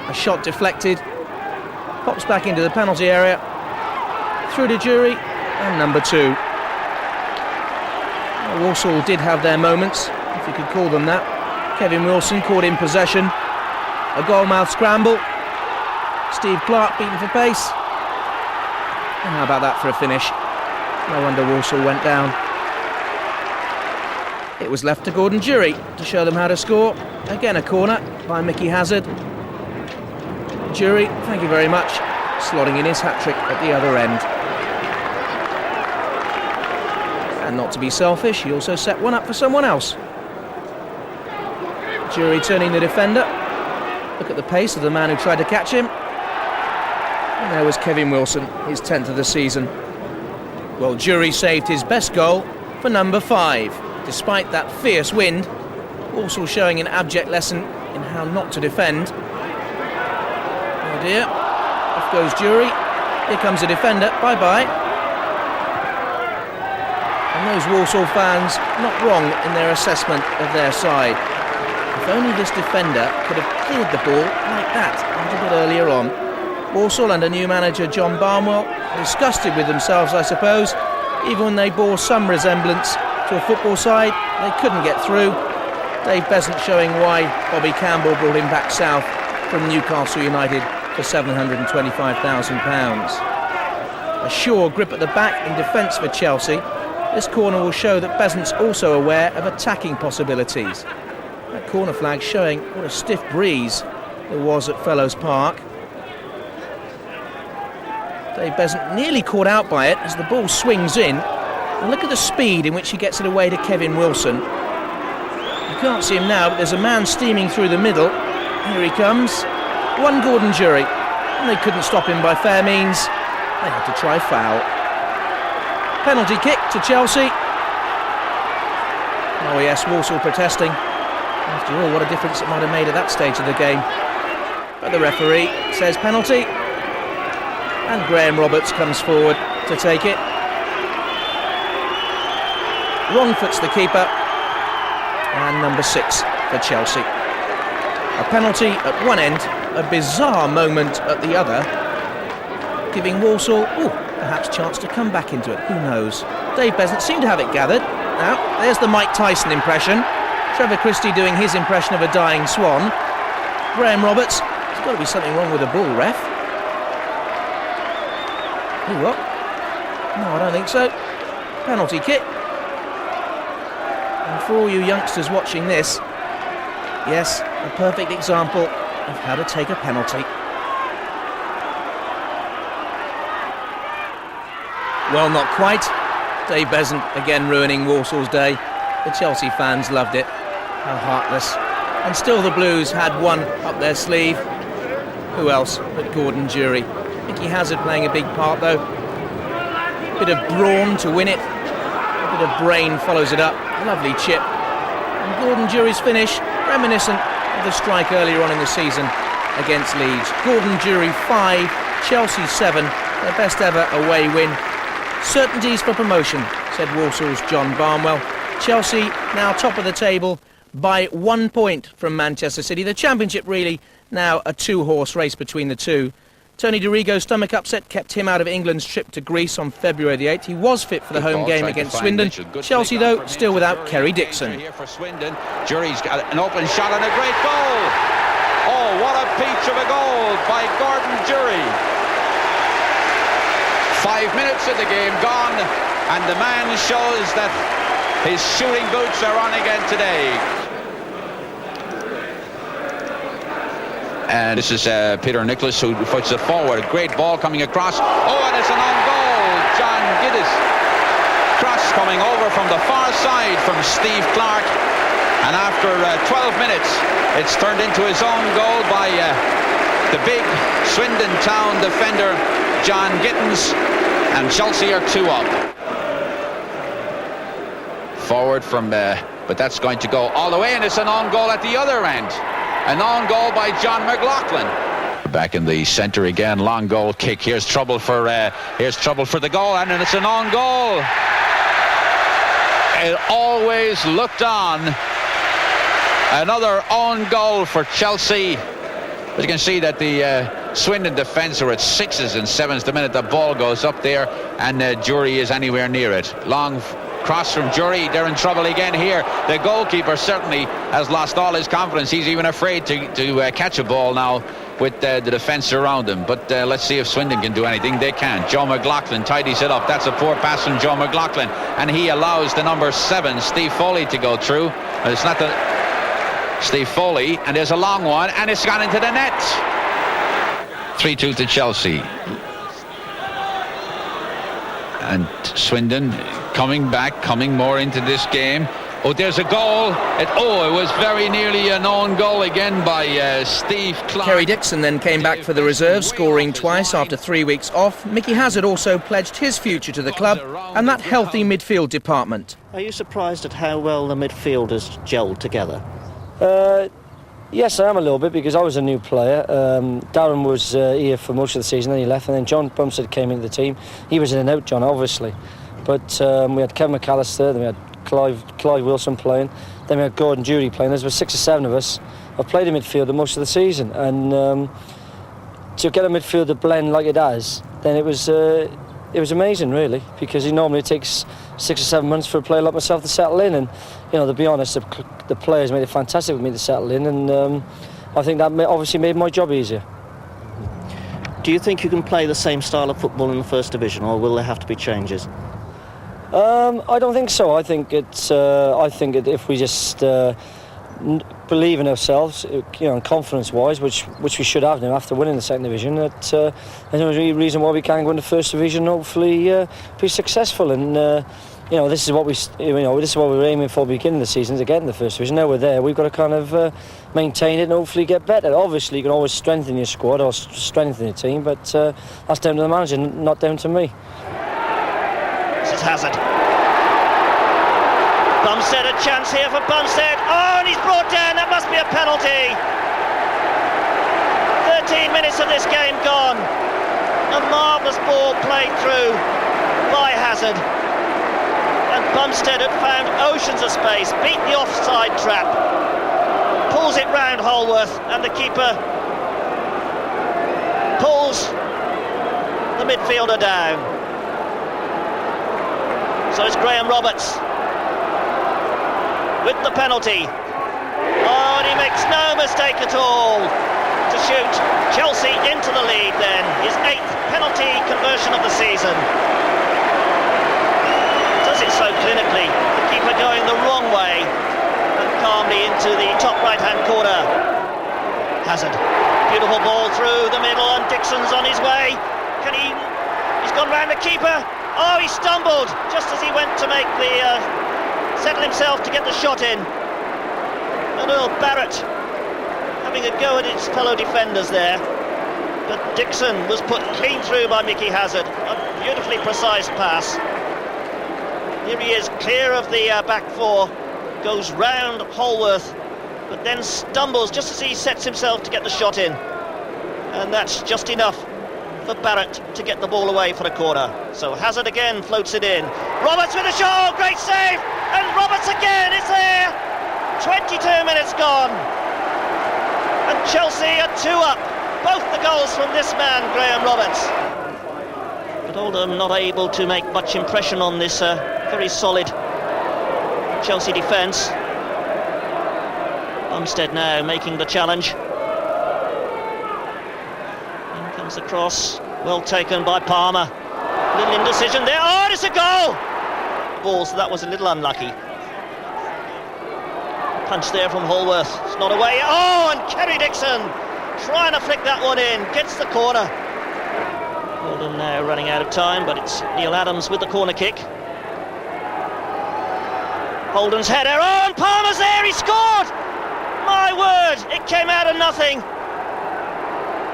A shot deflected. Pops back into the penalty area. Through to Jury. And number 2. Walsall did have their moments, if you could call them that. Kevin Wilson caught in possession. A goal-mouth scramble. Steve Clark beaten for pace. And how about that for a finish? No wonder Walsall went down. It was left to Gordon Jury to show them how to score. Again a corner by Mickey Hazard. Jury, thank you very much, slotting in his hat-trick at the other end. And not to be selfish, he also set one up for someone else. Jury turning the defender. Look at the pace of the man who tried to catch him. And there was Kevin Wilson, his 10th of the season. Well, Jury saved his best goal for number 5. Despite that fierce wind, also showing an abject lesson in how not to defend. Oh dear, off goes Jury. Here comes the defender, bye-bye. And those Walsall fans not wrong in their assessment of their side. If only this defender could have cleared the ball like that a little bit earlier on. Walsall under new manager John Barnwell, disgusted with themselves I suppose. Even when they bore some resemblance to a football side, they couldn't get through. Dave Besant showing why Bobby Campbell brought him back south from Newcastle United for £725,000. A sure grip at the back in defence for Chelsea. This corner will show that Besant's also aware of attacking possibilities. That corner flag showing what a stiff breeze there was at Fellows Park. Dave Besant nearly caught out by it as the ball swings in. And look at the speed in which he gets it away to Kevin Wilson. You can't see him now, but there's a man steaming through the middle. Here he comes. One Gordon Jury. And they couldn't stop him by fair means. They had to try foul. Penalty kick to Chelsea. Oh yes, Walsall protesting. After all, what a difference it might have made at that stage of the game. But the referee says penalty. And Graham Roberts comes forward to take it. Wrongfoot's the keeper. And number 6 for Chelsea. A penalty at one end, a bizarre moment at the other, giving Walsall, perhaps chance to come back into it, who knows. Dave Besant seemed to have it gathered. Now, there's the Mike Tyson impression. Trevor Christie doing his impression of a dying swan. Graham Roberts, there's got to be something wrong with the ball, ref. What? No, I don't think so. Penalty kick. And for all you youngsters watching this, yes, a perfect example of how to take a penalty. Well, not quite. Dave Besant again ruining Walsall's day. The Chelsea fans loved it. How heartless. And still the Blues had one up their sleeve. Who else but Gordon Jury? Mickey Hazard playing a big part though. Bit of brawn to win it. A bit of brain follows it up. Lovely chip. And Gordon Jury's finish, reminiscent of the strike earlier on in the season against Leeds. Gordon Jury 5, Chelsea 7, their best ever away win. Certainties for promotion, said Walsall's John Barnwell. Chelsea now top of the table by 1 point from Manchester City. The championship really now a 2-horse race between the two. Tony DeRigo's stomach upset kept him out of England's trip to Greece on February the 8th. He was fit for the home game against Swindon. Chelsea, though, still without Kerry Dixon. Here for Swindon. Jury's got an open shot and a great goal. Oh, what a peach of a goal by Gordon Jury. 5 minutes of the game gone, and the man shows that his shooting boots are on again today. And this is Peter Nicholas who puts it forward. Great ball coming across. Oh, and it's an own goal. John Giddens. Cross coming over from the far side from Steve Clark. And after 12 minutes, it's turned into his own goal by the big Swindon Town defender, John Giddens. And Chelsea are 2 up. Forward from, but that's going to go all the way, and it's an own goal at the other end. An own goal by John McLaughlin. Back in the centre again, long goal kick. Here's trouble for the goal, and it's an own goal. It always looked on. Another own goal for Chelsea. But you can see that the Swindon defence are at 6s and 7s the minute the ball goes up there, and Jury is anywhere near it. Long cross from Jury. They're in trouble again here. The goalkeeper certainly has lost all his confidence. He's even afraid to catch a ball now with the defence around him. But let's see if Swindon can do anything. They can. Joe McLaughlin tidies it up. That's a poor pass from Joe McLaughlin, and he allows the number 7, Steve Foley, to go through. But it's not the Steve Foley, and there's a long one, and it's gone into the net. 3-2 to Chelsea. And Swindon coming more into this game. Oh, there's a goal. It was very nearly an own goal again by Steve Clark. Kerry Dixon then came back for the reserve, scoring twice after 3 weeks off. Mickey Hazard also pledged his future to the club and that healthy midfield department. Are you surprised at how well the midfield has gelled together? Yes, I am a little bit, because I was a new player. Darren was here for most of the season, then he left, and then John Bumstead came into the team. He was in and out, John, obviously. But we had Kevin McAllister, then we had Clive Wilson playing, then we had Gordon Jury playing. There were 6 or 7 of us. I've played in midfield most of the season, and to get a midfield to blend like it has, then it was amazing, really, because it normally takes 6 or 7 months for a player like myself to settle in. And to be honest, the players made it fantastic with me to settle in, and I think that obviously made my job easier. Do you think you can play the same style of football in the First Division, or will there have to be changes? I don't think so. I think if we just believe in ourselves, and confidence-wise, which we should have now after winning the Second Division, that there's no reason why we can't go into First Division and hopefully be successful. And this is what we were aiming for at the beginning of the season, to get in the First Division. Now we're there, we've got to kind of maintain it and hopefully get better. Obviously, you can always strengthen your squad or strengthen your team, but that's down to the manager, not down to me. This is Hazard. Bumstead, a chance here for Bumstead. Oh, and he's brought down. That must be a penalty. 13 minutes of this game gone. A marvellous ball played through by Hazard. And Bumstead had found oceans of space, beat the offside trap, pulls it round Holworth, and the keeper pulls the midfielder down. So it's Graham Roberts with the penalty. Oh, and he makes no mistake at all to shoot Chelsea into the lead then. His 8th penalty conversion of the season. Does it so clinically. The keeper going the wrong way and calmly into the top right-hand corner. Hazard. Beautiful ball through the middle, and Dixon's on his way. He's gone round the keeper. Oh, he stumbled just as he went to make settle himself to get the shot in. And Earl Barrett having a go at his fellow defenders there. But Dixon was put clean through by Mickey Hazard. A beautifully precise pass. Here he is, clear of the back 4, goes round Holworth, but then stumbles just as he sets himself to get the shot in. And that's just enough for Barrett to get the ball away for a corner. So Hazard again floats it in. Roberts with a shot, great save, and Roberts again is there. 22 minutes gone, and Chelsea are 2 up. Both the goals from this man, Graham Roberts. But Oldham not able to make much impression on this very solid Chelsea defence. Bumstead now making the challenge. The cross, well taken by Palmer. Little indecision there. Oh, it's a goal! Ball, so that was a little unlucky. Punch there from Hallworth. It's not away. Oh, and Kerry Dixon trying to flick that one in. Gets the corner. Holden now running out of time, but it's Neil Adams with the corner kick. Holden's header. Oh, and Palmer's there. He scored! My word, it came out of nothing.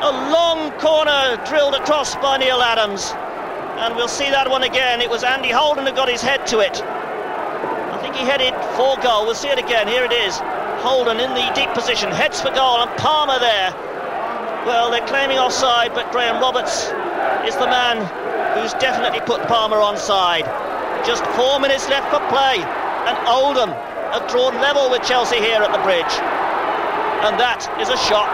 A long corner drilled across by Neil Adams. And we'll see that one again. It was Andy Holden who got his head to it. I think he headed for goal. We'll see it again. Here it is. Holden in the deep position, heads for goal, and Palmer there. Well, they're claiming offside, but Graham Roberts is the man who's definitely put Palmer onside. Just 4 minutes left for play, and Oldham have drawn level with Chelsea here at the Bridge. And that is a shock.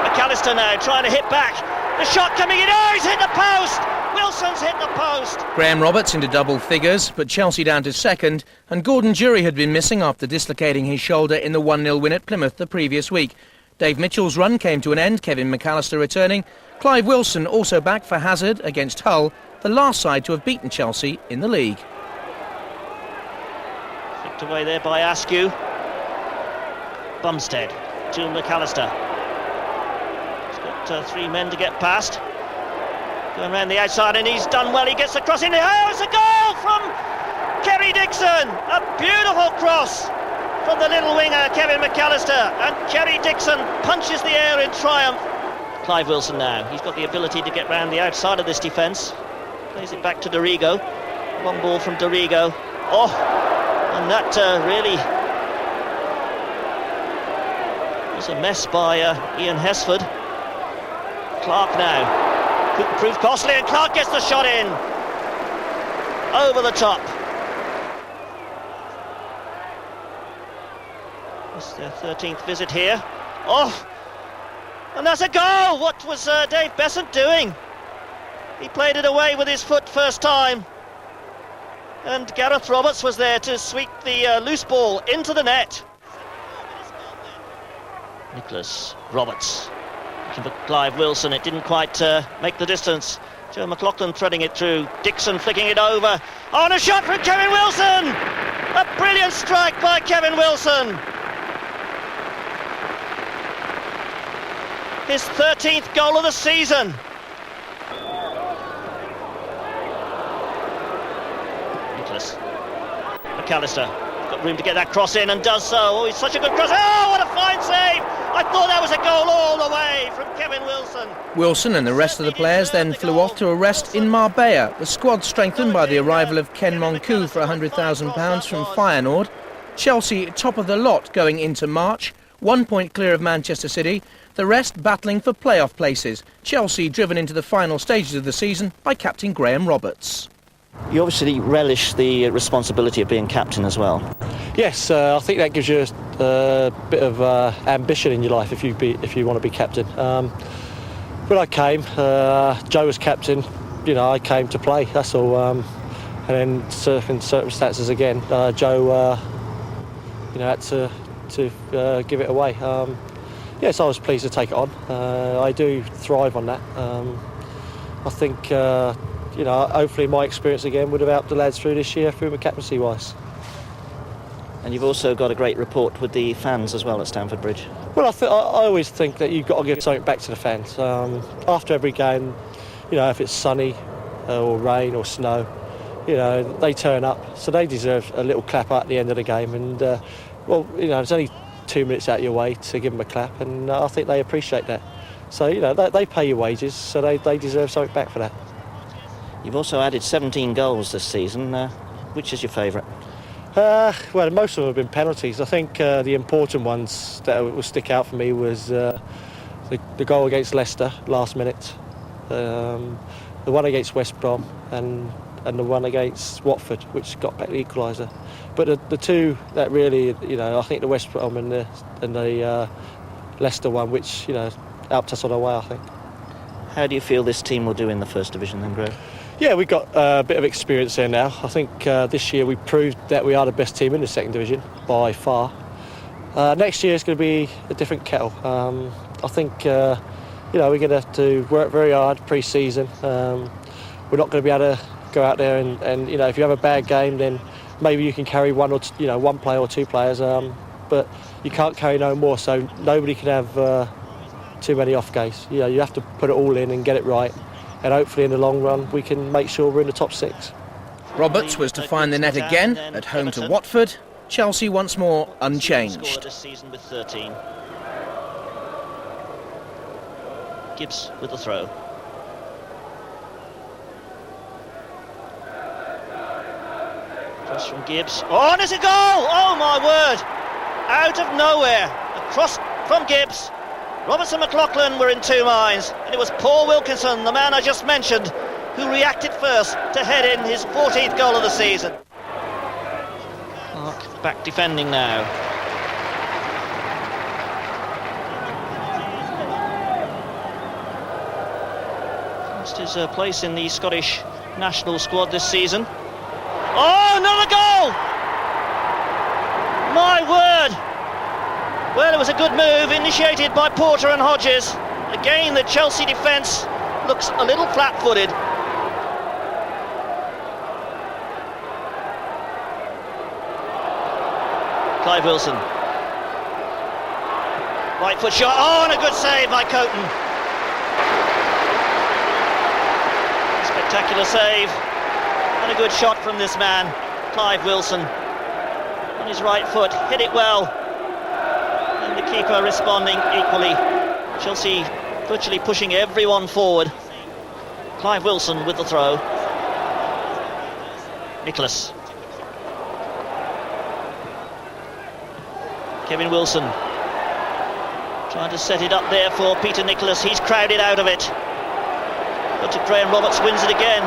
McAllister now trying to hit back. The shot coming in. Oh, he's hit the post! Wilson's hit the post. Graham Roberts into double figures, but Chelsea down to second, and Gordon Jury had been missing after dislocating his shoulder in the 1-0 win at Plymouth the previous week. Dave Mitchell's run came to an end, Kevin McAllister returning. Clive Wilson also back for Hazard against Hull, the last side to have beaten Chelsea in the league. Flicked away there by Askew. Bumstead to McAllister. He's got 3 men to get past. Going around the outside, and he's done well. He gets the cross in. Oh, it's a goal from Kerry Dixon. A beautiful cross from the little winger, Kevin McAllister. And Kerry Dixon punches the air in triumph. Clive Wilson now. He's got the ability to get round the outside of this defence. Plays it back to Dorigo. Long ball from Dorigo. Oh, and that really was a mess by Ian Hesford. Clark now. Could prove costly, and Clark gets the shot in. Over the top. It's their 13th visit here. Oh! And that's a goal! What was Dave Besant doing? He played it away with his foot first time. And Gareth Roberts was there to sweep the loose ball into the net. Nicholas Roberts. For Clive Wilson, it didn't quite make the distance. Joe McLaughlin threading it through. Dixon flicking it over. Oh, and a shot from Kevin Wilson! A brilliant strike by Kevin Wilson. His 13th goal of the season. Nicholas McAllister got room to get that cross in and does so. Oh, he's such a good cross. Oh, what a fine save! I thought that was a goal all the way from Kevin Wilson. Wilson and the rest of the players then flew off to a rest in Marbella. The squad strengthened by the arrival of Ken Monkou for £100,000 from Feyenoord. Chelsea top of the lot going into March, 1 point clear of Manchester City. The rest battling for playoff places. Chelsea driven into the final stages of the season by captain Graham Roberts. You obviously relish the responsibility of being captain as well. Yes, I think that gives you a bit of ambition in your life if you want to be captain. When I came, Joe was captain. You know, I came to play. That's all. And then certain circumstances again, Joe, had to give it away. Yes, I was pleased to take it on. I do thrive on that. I think, hopefully my experience again would have helped the lads through this year, through my captaincy wise. And you've also got a great rapport with the fans as well at Stamford Bridge. Well, I always think that you've got to give something back to the fans. After every game, if it's sunny or rain or snow, they turn up. So they deserve a little clap at the end of the game. And, it's only 2 minutes out of your way to give them a clap. And I think they appreciate that. So, they pay your wages, so they deserve something back for that. You've also added 17 goals this season. Which is your favourite? Well, most of them have been penalties. I think the important ones that will stick out for me was the goal against Leicester last minute, the one against West Brom, and the one against Watford, which got back the equaliser. But the two that really, I think the West Brom and the Leicester one, which helped us on our way, I think. How do you feel this team will do in the First Division then, Graham? Yeah, we've got a bit of experience there now. I think this year we proved that we are the best team in the Second Division by far. Next year is going to be a different kettle. I think we're going to have to work very hard pre-season. we're not going to be able to go out there and you know, if you have a bad game, then maybe you can carry one player or two players, but you can't carry no more. So nobody can have too many off games. You know, you have to put it all in and get it right, and hopefully in the long run we can make sure we're in the top 6. Roberts was to find the net again at home to Watford. Chelsea once more unchanged. This season with 13. Gibbs with the throw. Cross from Gibbs. Oh, and it's a goal! Oh my word! Out of nowhere, a cross from Gibbs. Roberts and McLaughlin were in two minds, and it was Paul Wilkinson, the man I just mentioned, who reacted first to head in his 14th goal of the season. Clark back defending now. Lost his place in the Scottish national squad this season. Oh, another goal! My word! Well, it was a good move initiated by Porter and Hodges. Again, the Chelsea defence looks a little flat-footed. Clive Wilson. Right foot shot. Oh, and a good save by Coton. Spectacular save. And a good shot from this man, Clive Wilson. On his right foot, hit it well. And the keeper responding equally. Chelsea virtually pushing everyone forward. Clive Wilson with the throw. Nicholas. Kevin Wilson trying to set it up there for Peter Nicholas. He's crowded out of it. But Graham Roberts wins it again.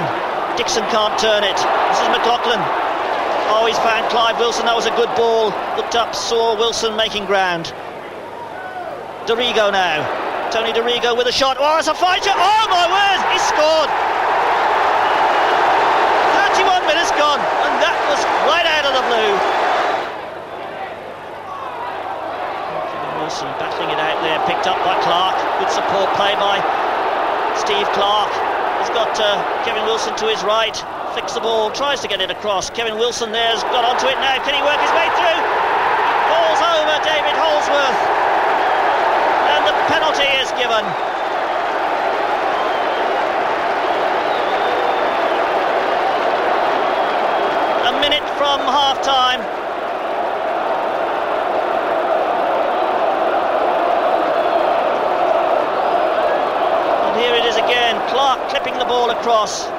Dixon can't turn it. This is McLaughlin. Oh, he's found Clive Wilson. That was a good ball. Looked up, saw Wilson making ground. Dorigo now. Tony Dorigo with a shot. Oh, it's a fine shot. Oh, my word, he scored. 31 minutes gone, and that was right out of the blue. Wilson battling it out there, picked up by Clark. Good support play by Steve Clark. He's got Kevin Wilson to his right. Flicks the ball, tries to get it across. Kevin Wilson there's got onto it now. Can he work his way through? Falls over David Holdsworth. And the penalty is given. A minute from half-time. Here it is again, Clark clipping the ball across.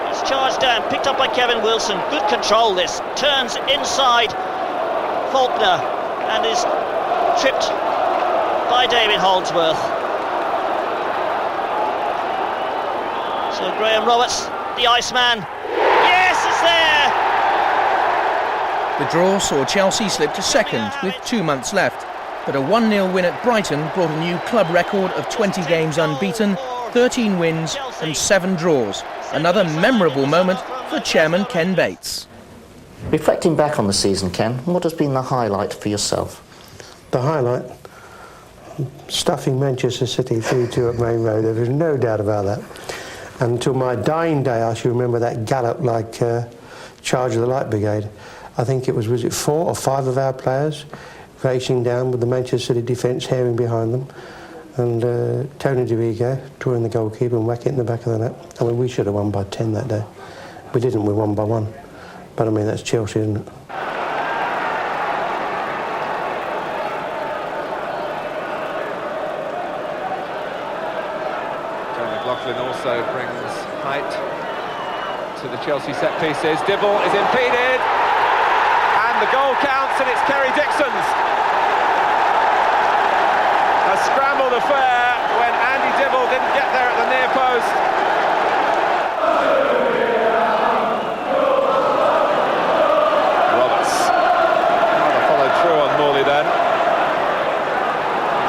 He's charged down, picked up by Kevin Wilson. Good control this. Turns inside Faulkner and is tripped by David Holdsworth. So Graham Roberts, the Iceman. Yes, it's there! The draw saw Chelsea slip to second with 2 months left. But a 1-0 win at Brighton brought a new club record of 20 games unbeaten, 13 wins and 7 draws. Another memorable moment for chairman Ken Bates. Reflecting back on the season, Ken, what has been the highlight for yourself? The highlight? Stuffing Manchester City 3-2 at Main Road. There was no doubt about that. And until my dying day, I shall remember that gallop like charge of the Light Brigade. I think it was it 4 or 5 of our players racing down with the Manchester City defence herring behind them, and Tony Dorigo drawing the goalkeeper and whack it in the back of the net. I mean, we should have won by 10 that day. We didn't, we won by 1. But I mean, that's Chelsea, isn't it? Joe McLaughlin also brings height to the Chelsea set pieces. Dibble is impeded, and the goal counts, and it's Kerry Dixon's. A scrambled affair when Andy Dibble didn't get there at the near post. Roberts rather followed through on Morley then.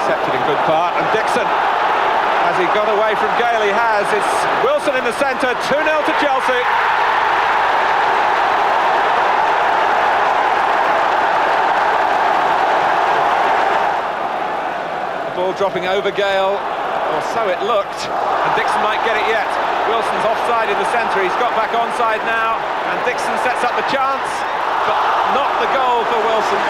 Accepted in good part, and Dixon, has he got away from Gale? He has. It's Wilson in the centre, 2-0 to Chelsea. Ball dropping over Gale, or so it looked, and Dixon might get it yet. Wilson's offside in the centre, he's got back onside now, and Dixon sets up the chance, but not the goal for Wilson.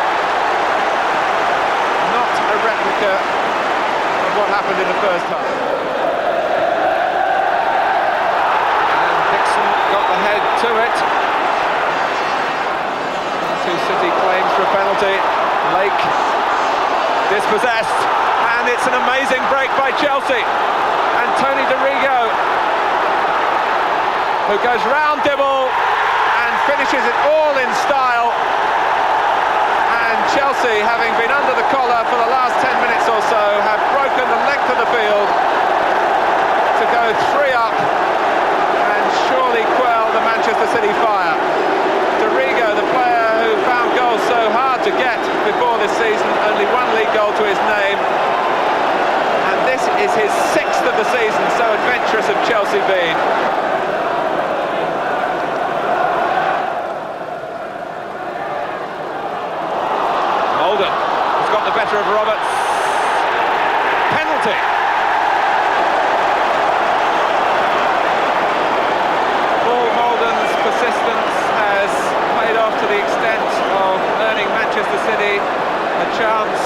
Not a replica of what happened in the first half. And Dixon got the head to it. City claims for a penalty. Lake dispossessed, and it's an amazing break by Chelsea. And Tony Dorigo, who goes round Dibble and finishes it all in style. And Chelsea, having been under the collar for the last 10 minutes or so, have broken the length of the field to go 3 up and surely quell the Manchester City fire. Dorigo, the player who found goals so hard to get before this season, only 1 league goal to his name, and this is his 6th of the season, so adventurous have Chelsea been. Molden has got the better of Roberts. Penalty. Paul Molden's persistence has paid off to the extent of earning Manchester City a chance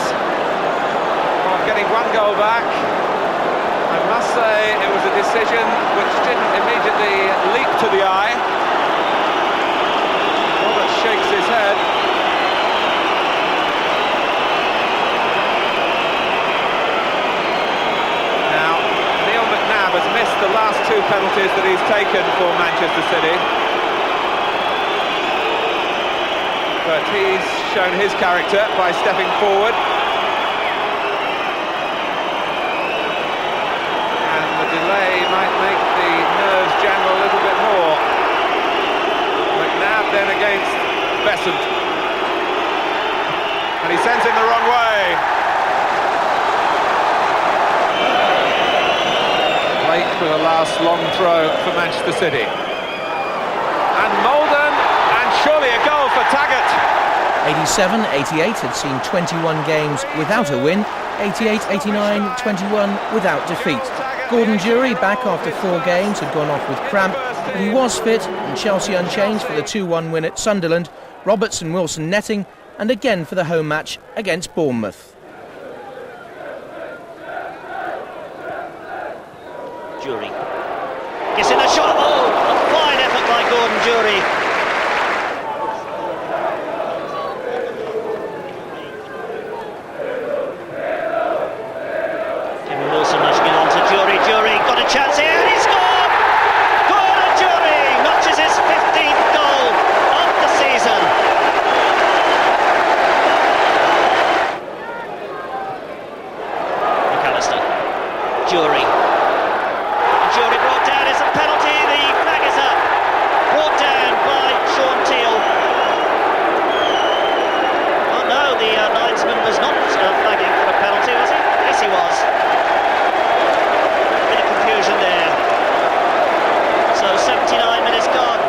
of getting 1 goal back. I must say it was a decision which didn't immediately leap to the eye. Roberts shakes his head. Now, Neil McNabb has missed the last 2 penalties that he's taken for Manchester City. But he's shown his character by stepping forward. And the delay might make the nerves jangle a little bit more. McNabb then against Besant. And he sends him the wrong way. Lake with a last long throw for Manchester City. And Molden, and surely a goal for Taggart. 87-88 had seen 21 games without a win, 88-89, 21 without defeat. Gordon Jury, back after 4 games, had gone off with cramp, but he was fit, and Chelsea unchanged for the 2-1 win at Sunderland, Roberts and Wilson netting, and again for the home match against Bournemouth. Jury gets in a shot. Oh, a fine effort by Gordon Jury. Kevin Wilson rushing it on to Jury. Jury got a chance here and he scored! Gordon Jury notches his 15th goal of the season. McAllister. Jury. Jury brought down, it's a penalty, the flag is up. Brought down by Sean Teal. Oh no, the linesman was not flagging for a penalty, was he? Yes, he was. Bit of confusion there. So 79 minutes gone.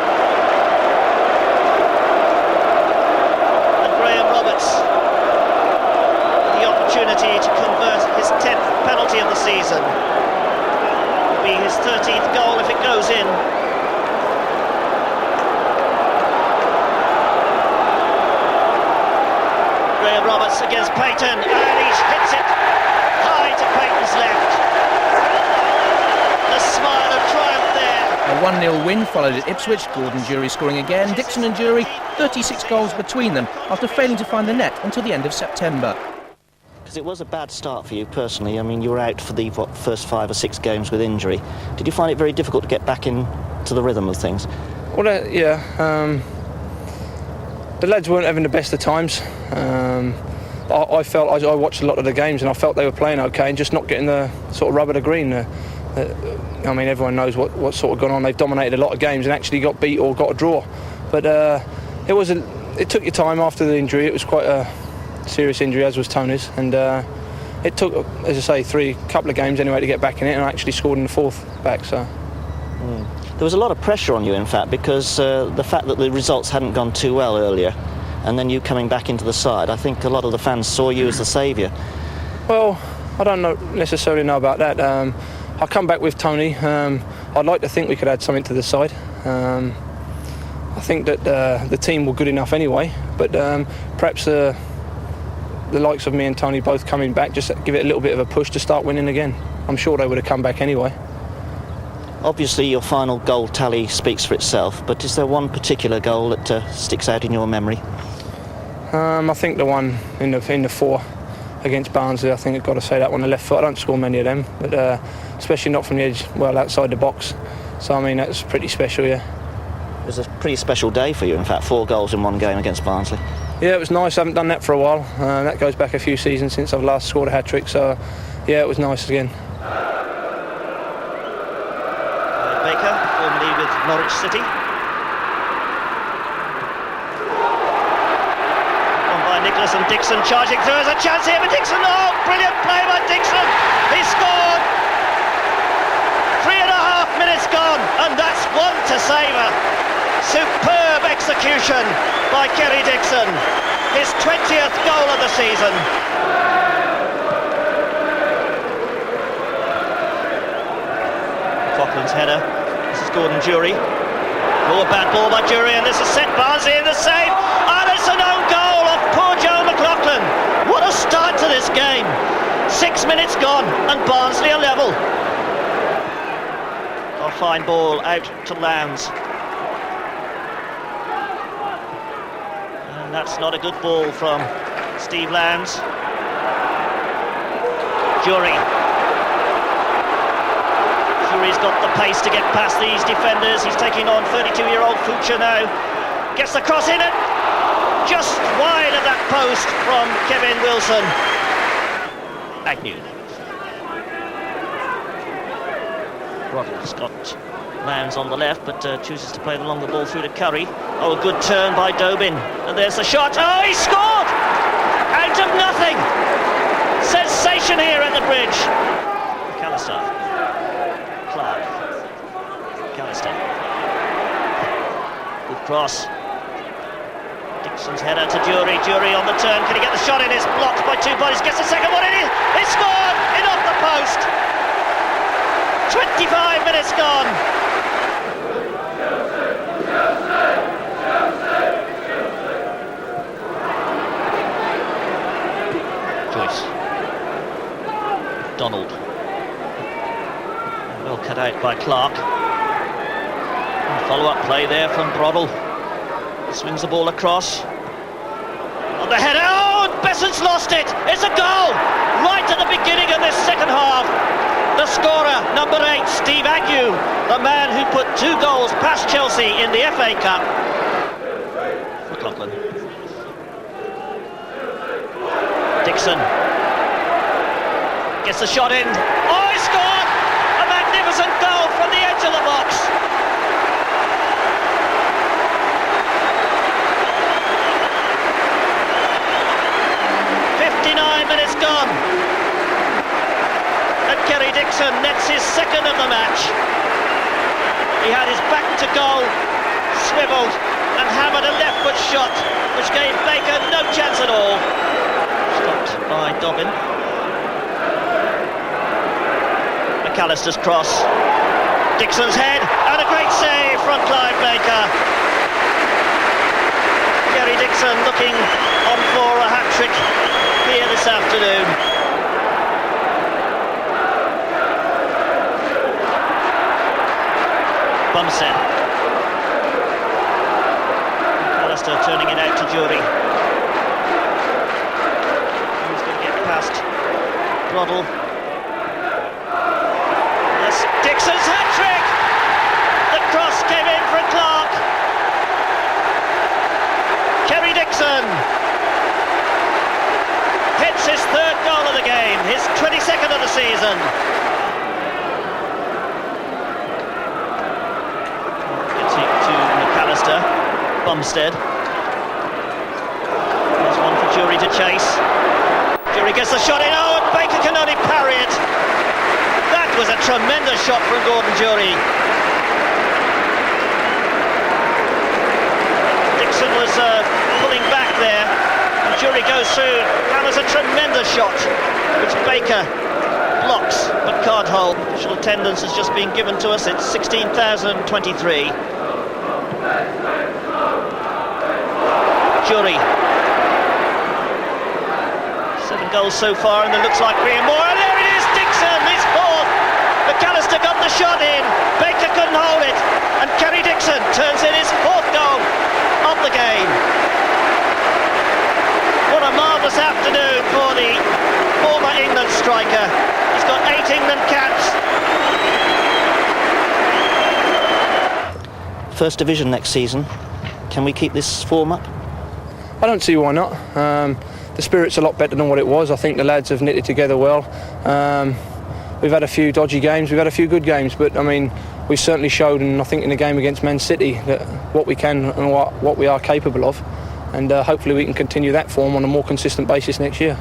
And Graham Roberts with the opportunity to convert his 10th penalty of the season. Be his 13th goal if it goes in. Graham Roberts against Payton, and he hits it high to Payton's left. The smile of triumph there. A 1-0 win followed at Ipswich, Gordon Jury scoring again, Dixon and Jury, 36 goals between them after failing to find the net until the end of September. It was a bad start for you personally. I mean, you were out for the first 5 or 6 games with injury. Did you find it very difficult to get back into the rhythm of things? Well, yeah. The lads weren't having the best of times. I felt I watched a lot of the games and I felt they were playing okay and just not getting the sort of rub of the green. I mean, everyone knows what sort of gone on. They've dominated a lot of games and actually got beat or got a draw. But it took your time after the injury. It was quite a serious injury, as was Tony's, and it took, as I say, couple of games anyway to get back in it, and I actually scored in the 4th back. So there was a lot of pressure on you, in fact, because the fact that the results hadn't gone too well earlier, and then you coming back into the side, I think a lot of the fans saw you as the saviour. Well, I don't necessarily know about that. I come back with Tony. I'd like to think we could add something to the side. I think that the team were good enough anyway, but perhaps the likes of me and Tony both coming back just give it a little bit of a push to start winning again. I'm sure they would have come back anyway. Obviously, your final goal tally speaks for itself, but is there one particular goal that sticks out in your memory? I think the one in the 4 against Barnsley, I think I've got to say that one, the left foot. I don't score many of them, but especially not from the edge, well, outside the box. So, I mean, that's pretty special, yeah. It was a pretty special day for you, in fact, 4 goals in one game against Barnsley. Yeah, it was nice. I haven't done that for a while. That goes back a few seasons since I've last scored a hat-trick, so, yeah, it was nice again. Baker, formerly with Norwich City. Nicholas and Dixon charging through. There's a chance here for Dixon. Oh, brilliant play by Dixon. He scored. 3.5 minutes gone, and that's one to savour. Superb execution by Kerry Dixon. His 20th goal of the season. Coughlin's header. This is Gordon Jury. Oh, a bad ball by Jury, and this is set Barnsley in the save. And it's an own goal of poor Joe McLaughlin. What a start to this game. 6 minutes gone, and Barnsley are level. A fine ball out to Lowndes. And that's not a good ball from Steve Lowndes. Jury. Jury's got the pace to get past these defenders. He's taking on 32-year-old Fuchs now. Gets the cross in it. Just wide of that post from Kevin Wilson. Agnew. Broddle's got Lowndes on the left, but chooses to play the longer ball through to Curry. Oh, a good turn by Dobin. And there's the shot. Oh, he scored! Out of nothing! Sensation here at the bridge. McAllister. Clark. McAllister. Good cross. Dixon's header to Jury. Jury on the turn. Can he get the shot in? It's blocked by 2 bodies. Gets the second one in. It's scored! In off the post. 25 minutes gone. Joyce. Donald. Well cut out by Clark. Follow-up play there from Broddle. Swings the ball across. On the header. Oh, Besson's lost it. It's a goal right at the beginning of this second half. The scorer, number 8, Steve Agnew, the man who put 2 goals past Chelsea in the FA Cup. McLaughlin. Dixon. Gets the shot in. Oh, he scored! A magnificent goal from the edge of the box. Minutes gone, and Kerry Dixon nets his second of the match. He had his back to goal, swivelled and hammered a left foot shot which gave Baker no chance at all. Stopped by Dobbin. McAllister's cross, Dixon's head, and a great save from Clive Baker. Kerry Dixon looking on for a hat-trick here this afternoon. Bumstead. McAllister turning it out to Jury. Who's going to get past Broddle? Yes, Dixon's hat-trick! The cross came in for Clark. Kerry Dixon hits his 3rd goal of the game, his 22nd of the season. Gets it to McAllister. Bumstead. There's one for Jury to chase. Jury gets the shot in. Oh, and Baker can only parry it. That was a tremendous shot from Gordon Jury. Dixon was pulling back there. Jury goes through, hammers a tremendous shot, which Baker blocks but can't hold. Official attendance has just been given to us. It's 16,023. Jury. 7 goals so far, and it looks like 3 more. And there it is, Dixon, his fourth. McAllister got the shot in. Baker couldn't hold it, and Kerry Dixon turns in his 4th goal of the game. What a marvellous afternoon for the former England striker. He's got 8 England caps. First division next season. Can we keep this form up? I don't see why not. The spirit's a lot better than what it was. I think the lads have knitted together well. We've had a few dodgy games, we've had a few good games, but I mean, we certainly showed, and I think in the game against Man City, that what we can and what we are capable of, and hopefully we can continue that form on a more consistent basis next year.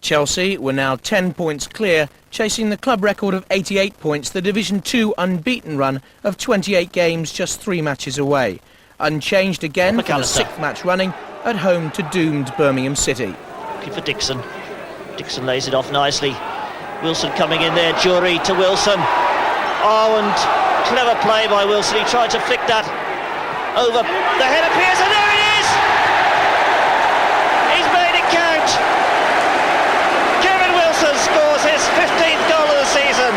Chelsea were now 10 points clear, chasing the club record of 88 points, the Division 2 unbeaten run of 28 games, just 3 matches away. Unchanged again for the 6th match running, at home to doomed Birmingham City. Looking for Dixon. Dixon lays it off nicely. Wilson coming in there, Jury to Wilson. Oh, and clever play by Wilson. He tried to flick that over the head of Pearce, and there it is! He's made it count. Kevin Wilson scores his 15th goal of the season.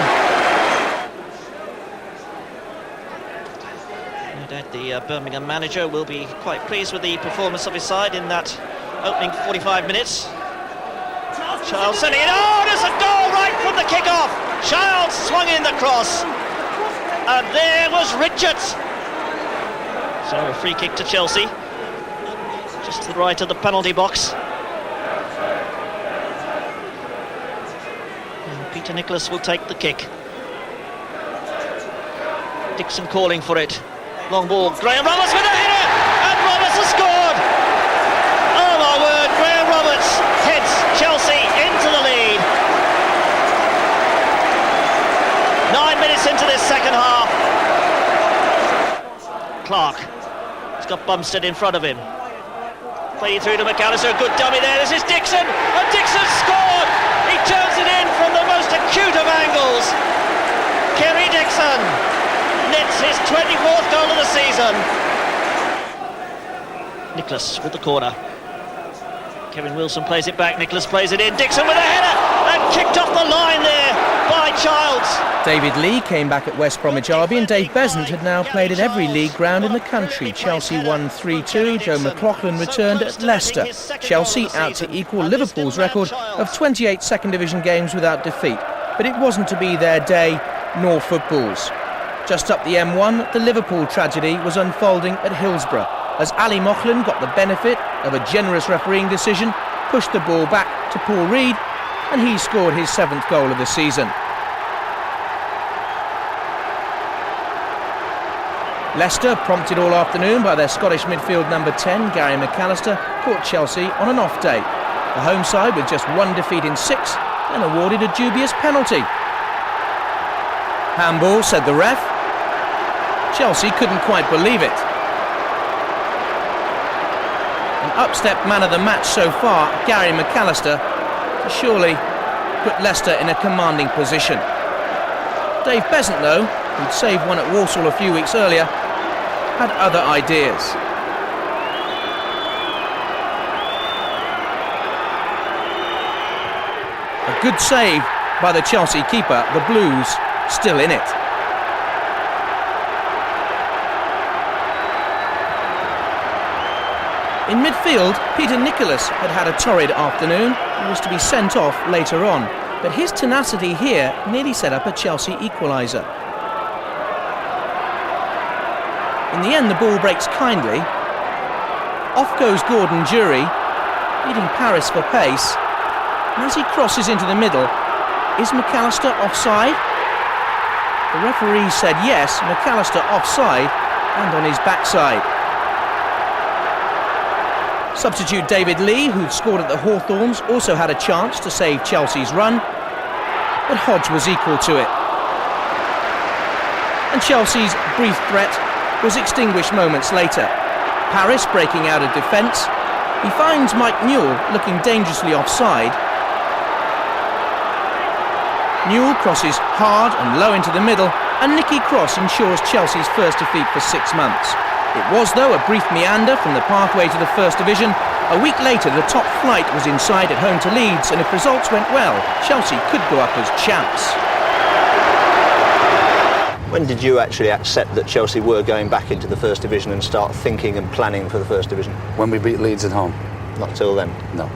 No doubt the Birmingham manager will be quite pleased with the performance of his side in that opening 45 minutes. Childs sending it. Oh, there's a goal right from the kick-off. Childs swung in the cross. And there was Richards. So a free kick to Chelsea. Just to the right of the penalty box. And Peter Nicholas will take the kick. Dixon calling for it. Long ball. Graham Roberts with a header. And Roberts has scored. Oh my word, Graham Roberts heads Chelsea into the lead. 9 minutes into this second half. Clark has got Bumstead in front of him. Play through to McAllister, a good dummy there. This is Dixon, and Dixon scored. He turns it in from the most acute of angles. Kerry Dixon nets his 24th goal of the season. Nicholas with the corner. Kevin Wilson plays it back, Nicholas plays it in, Dixon with a header, and kicked off the line there by Childs. David Lee came back at West Bromwich Albion. Dave Besant had now played at every league ground in the country. Chelsea won 3-2. Joe McLaughlin returned at Leicester. Chelsea out to equal Liverpool's record of 28 second division games without defeat. But it wasn't to be their day, nor football's. Just up the M1, the Liverpool tragedy was unfolding at Hillsborough, as Ali Moughlan got the benefit of a generous refereeing decision, pushed the ball back to Paul Reed, and he scored his 7th goal of the season. Leicester, prompted all afternoon by their Scottish midfield number 10, Gary McAllister, caught Chelsea on an off day. The home side, with just 1 defeat in 6, then awarded a dubious penalty. Handball, said the ref. Chelsea couldn't quite believe it. An upstep man of the match so far, Gary McAllister, to surely put Leicester in a commanding position. Dave Besant, though, who'd saved one at Walsall a few weeks earlier, had other ideas. A good save by the Chelsea keeper, the Blues still in it. In midfield, Peter Nicholas had a torrid afternoon and was to be sent off later on, but his tenacity here nearly set up a Chelsea equaliser. In the end, the ball breaks kindly. Off goes Gordon Jury, leading Paris for pace, and as he crosses into the middle, is McAllister offside? The referee said yes, McAllister offside and on his backside. Substitute David Lee, who'd scored at the Hawthorns, also had a chance to save Chelsea's run, but Hodge was equal to it. And Chelsea's brief threat was extinguished moments later. Paris breaking out of defence. He finds Mike Newell looking dangerously offside. Newell crosses hard and low into the middle, and Nicky Cross ensures Chelsea's first defeat for 6 months. It was, though, a brief meander from the pathway to the First Division. A week later, the top flight was inside at home to Leeds, and if results went well, Chelsea could go up as champs. When did you actually accept that Chelsea were going back into the First Division and start thinking and planning for the First Division? When we beat Leeds at home. Not till then? No.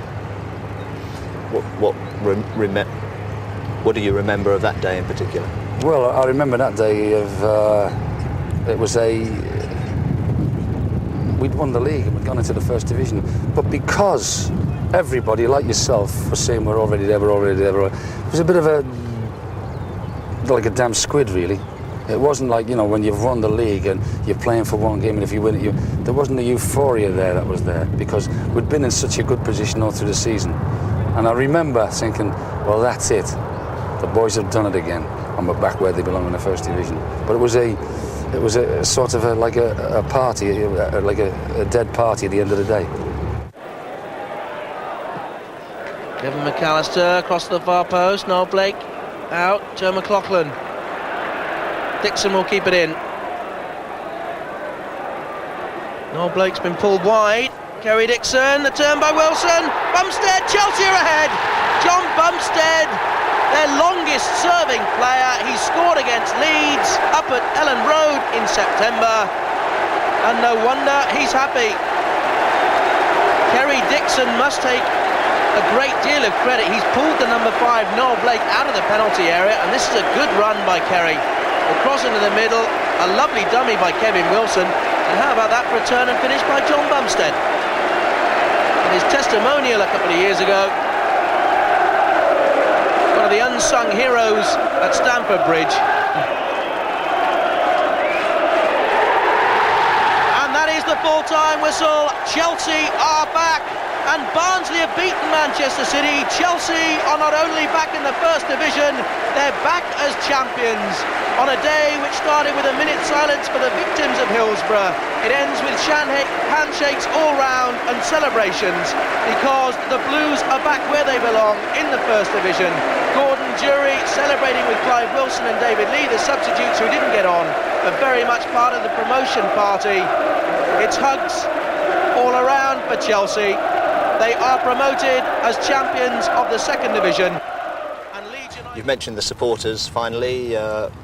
What do you remember of that day in particular? Well, I remember that day of... we'd won the league and we'd gone into the First Division. But because everybody, like yourself, was saying we're already there, it was a bit of like a damn squid, really. It wasn't like, you know, when you've won the league and you're playing for one game and if you win it, there wasn't the euphoria that was there because we'd been in such a good position all through the season. And I remember thinking, well, that's it. The boys have done it again and we're back where they belong in the First Division. But it was a sort of like a party, like a dead party at the end of the day. Kevin McAllister across the far post, Noel Blake out, Joe McLaughlin. Dixon will keep it in. Noel Blake's been pulled wide. Kerry Dixon, the turn by Wilson. Bumstead, Chelsea are ahead. John Bumstead, their longest serving player. He scored against Leeds up at Ellen Road in September. And no wonder he's happy. Kerry Dixon must take a great deal of credit. He's pulled the number 5, Noel Blake, out of the penalty area. And this is a good run by Kerry. The cross into the middle, a lovely dummy by Kevin Wilson. And how about that for a turn and finish by John Bumstead? And his testimonial a couple of years ago. One of the unsung heroes at Stamford Bridge. And that is the full-time whistle. Chelsea are back. And Barnsley have beaten Manchester City. Chelsea are not only back in the First Division, they're back as champions. On a day which started with a minute's silence for the victims of Hillsborough, it ends with handshakes all round and celebrations because the Blues are back where they belong in the First Division. Gordon Jury celebrating with Clive Wilson and David Lee, the substitutes who didn't get on, are very much part of the promotion party. It's hugs all around for Chelsea. They are promoted as champions of the Second Division. You've mentioned the supporters, finally.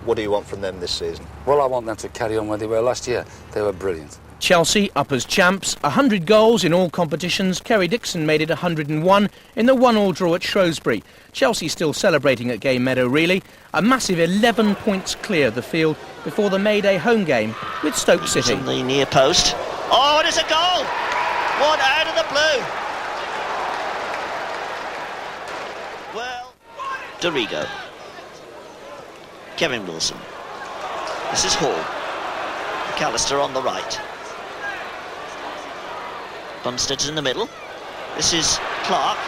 What do you want from them this season? Well, I want them to carry on where they were last year. They were brilliant. Chelsea up as champs, 100 goals in all competitions. Kerry Dixon made it 101 in the 1-1 draw at Shrewsbury. Chelsea still celebrating at Game Meadow, really. A massive 11 points clear of the field before the May Day home game with Stoke City. In the near post. Oh, it is a goal! One out of the blue. Well, Dorigo. Kevin Wilson. This is Hall. McAllister on the right. Bumstead's in the middle. This is Clark.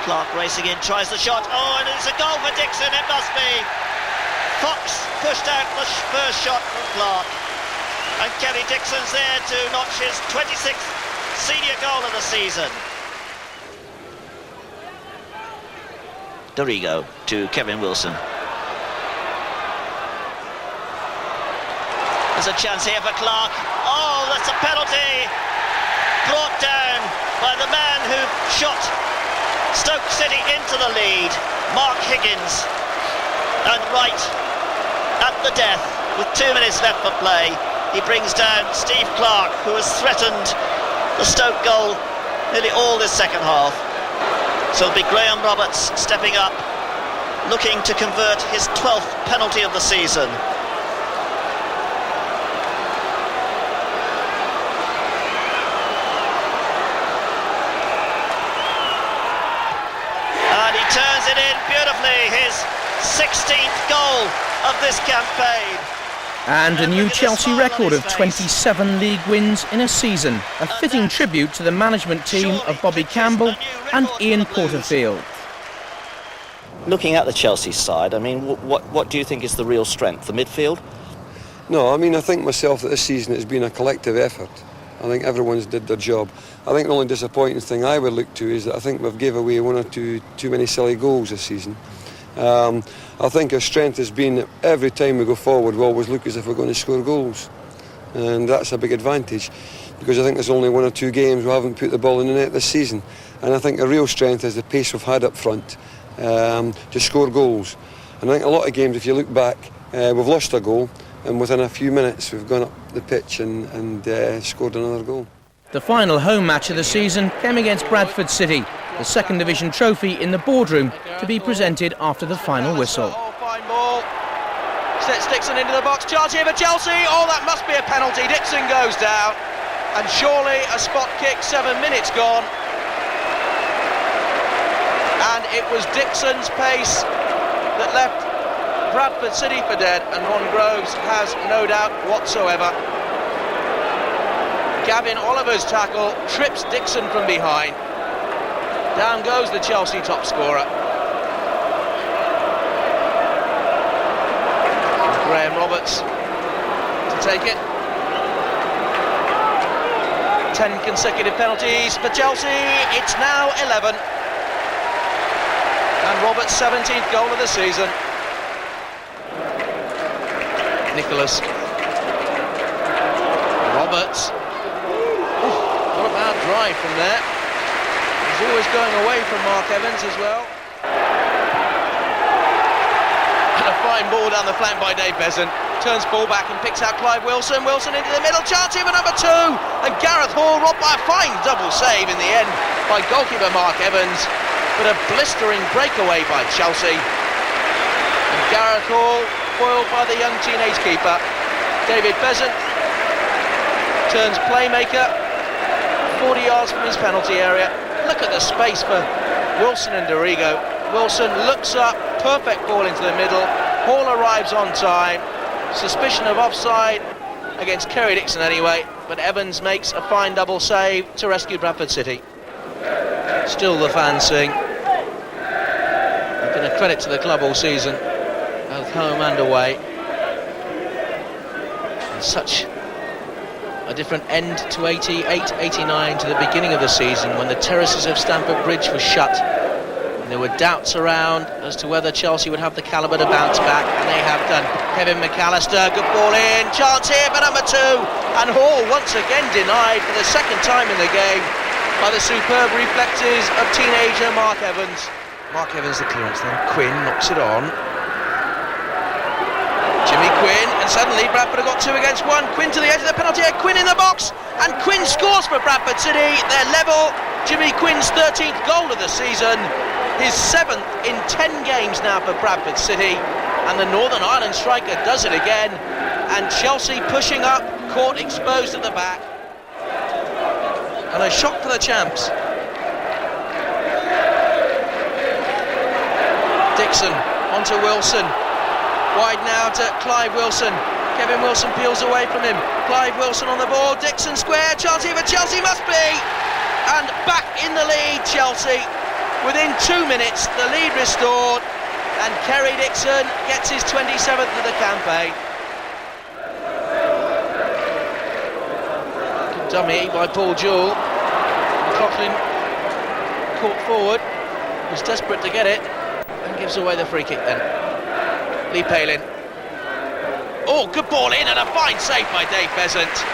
Clark racing in, tries the shot. Oh, and it's a goal for Dixon, it must be. Fox pushed out the first shot from Clark. And Kerry Dixon's there to notch his 26th senior goal of the season. Dorigo to Kevin Wilson. There's a chance here for Clark. Oh, that's a penalty. Brought down by the man who shot Stoke City into the lead, Mark Higgins. And right at the death, with 2 minutes left for play, he brings down Steve Clark, who has threatened the Stoke goal nearly all this second half. So it'll be Graham Roberts stepping up, looking to convert his 12th penalty of the season. And he turns it in beautifully, his 16th goal of this campaign. And a new Chelsea record of 27 league wins in a season. A fitting tribute to the management team of Bobby Campbell and Ian Porterfield. Looking at the Chelsea side, I mean, what do you think is the real strength? The midfield? No, I mean, I think myself that this season has been a collective effort. I think everyone's did their job. I think the only disappointing thing I would look to is that I think we've gave away one or two too many silly goals this season. I think our strength has been that every time we go forward we always look as if we're going to score goals, and that's a big advantage, because I think there's only 1 or 2 games we haven't put the ball in the net this season, and I think the real strength is the pace we've had up front to score goals. And I think a lot of games, if you look back, we've lost a goal, and within a few minutes we've gone up the pitch and scored another goal. The final home match of the season came against Bradford City, the second division trophy in the boardroom to be presented after the final whistle. Oh, fine ball. Sets Dixon into the box. Chance here for Chelsea. Oh, that must be a penalty. Dixon goes down. And surely a spot kick, 7 minutes gone. And it was Dixon's pace that left Bradford City for dead, and Ron Groves has no doubt whatsoever. Gavin Oliver's tackle trips Dixon from behind. Down goes the Chelsea top scorer. Graham Roberts to take it. 10 consecutive penalties for Chelsea. It's now 11. And Roberts' 17th goal of the season. Nicholas. Roberts. What a bad drive from there. He's always going away from Mark Evans as well. And a fine ball down the flank by Dave Beasant. Turns ball back and picks out Clive Wilson. Wilson into the middle. Chance here for number 2. And Gareth Hall robbed by a fine double save in the end by goalkeeper Mark Evans. But a blistering breakaway by Chelsea. And Gareth Hall foiled by the young teenage keeper. David Beasant turns playmaker 40 yards from his penalty area. Look at the space for Wilson and Dorigo. Wilson looks up, perfect ball into the middle. Hall arrives on time. Suspicion of offside against Kerry Dixon anyway, but Evans makes a fine double save to rescue Bradford City. Still the fans sing. It's been a credit to the club all season, both home and away. And such a different end to 88-89 to the beginning of the season, when the terraces of Stamford Bridge were shut. There were doubts around as to whether Chelsea would have the calibre to bounce back, and they have done. Kevin McAllister, good ball in, chance here for number 2, and Hall once again denied for the second time in the game by the superb reflexes of teenager Mark Evans. Mark Evans the clearance, then Quinn knocks it on. Jimmy Quinn, and suddenly Bradford have got 2 against 1. Quinn to the edge of the penalty area, Quinn in the box, and Quinn scores for Bradford City. They're level. Jimmy Quinn's 13th goal of the season. His 7th in 10 games now for Bradford City, and the Northern Ireland striker does it again, and Chelsea pushing up, caught exposed at the back, and a shock for the champs. Dixon onto Wilson, wide now to Clive Wilson. Kevin Wilson peels away from him. Clive Wilson on the ball, Dixon square, chance here for Chelsea, must be, and back in the lead Chelsea. Within 2 minutes, the lead restored, and Kerry Dixon gets his 27th of the campaign. Good dummy by Paul Jewell. McLaughlin caught forward, was desperate to get it, and gives away the free kick then. Lee Palin. Oh, good ball in, and a fine save by Dave Beasant.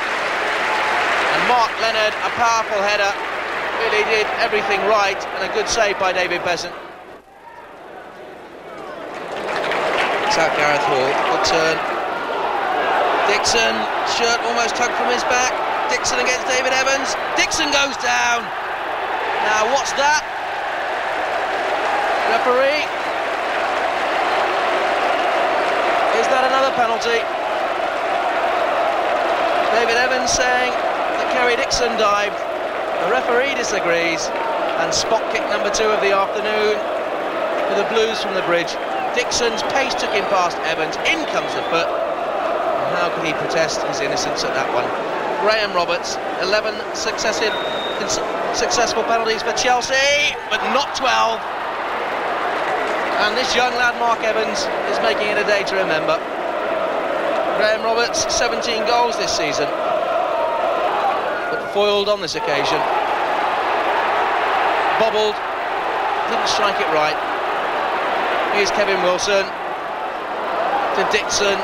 And Mark Leonard, a powerful header. Really did everything right, and a good save by David Beasant. It's out Gareth Hall, good turn. Dixon, shirt almost tugged from his back. Dixon against David Evans. Dixon goes down. Now what's that? Referee. Is that another penalty? David Evans saying that Kerry Dixon dived. The referee disagrees, and spot kick number 2 of the afternoon for the Blues from the bridge. Dixon's pace took him past Evans, in comes the foot, and how can he protest his innocence at that one? Graham Roberts, 11 successful penalties for Chelsea, but not 12. And this young lad Mark Evans is making it a day to remember. Graham Roberts, 17 goals this season, but foiled on this occasion. Bobbled, didn't strike it right. Here's Kevin Wilson to Dixon.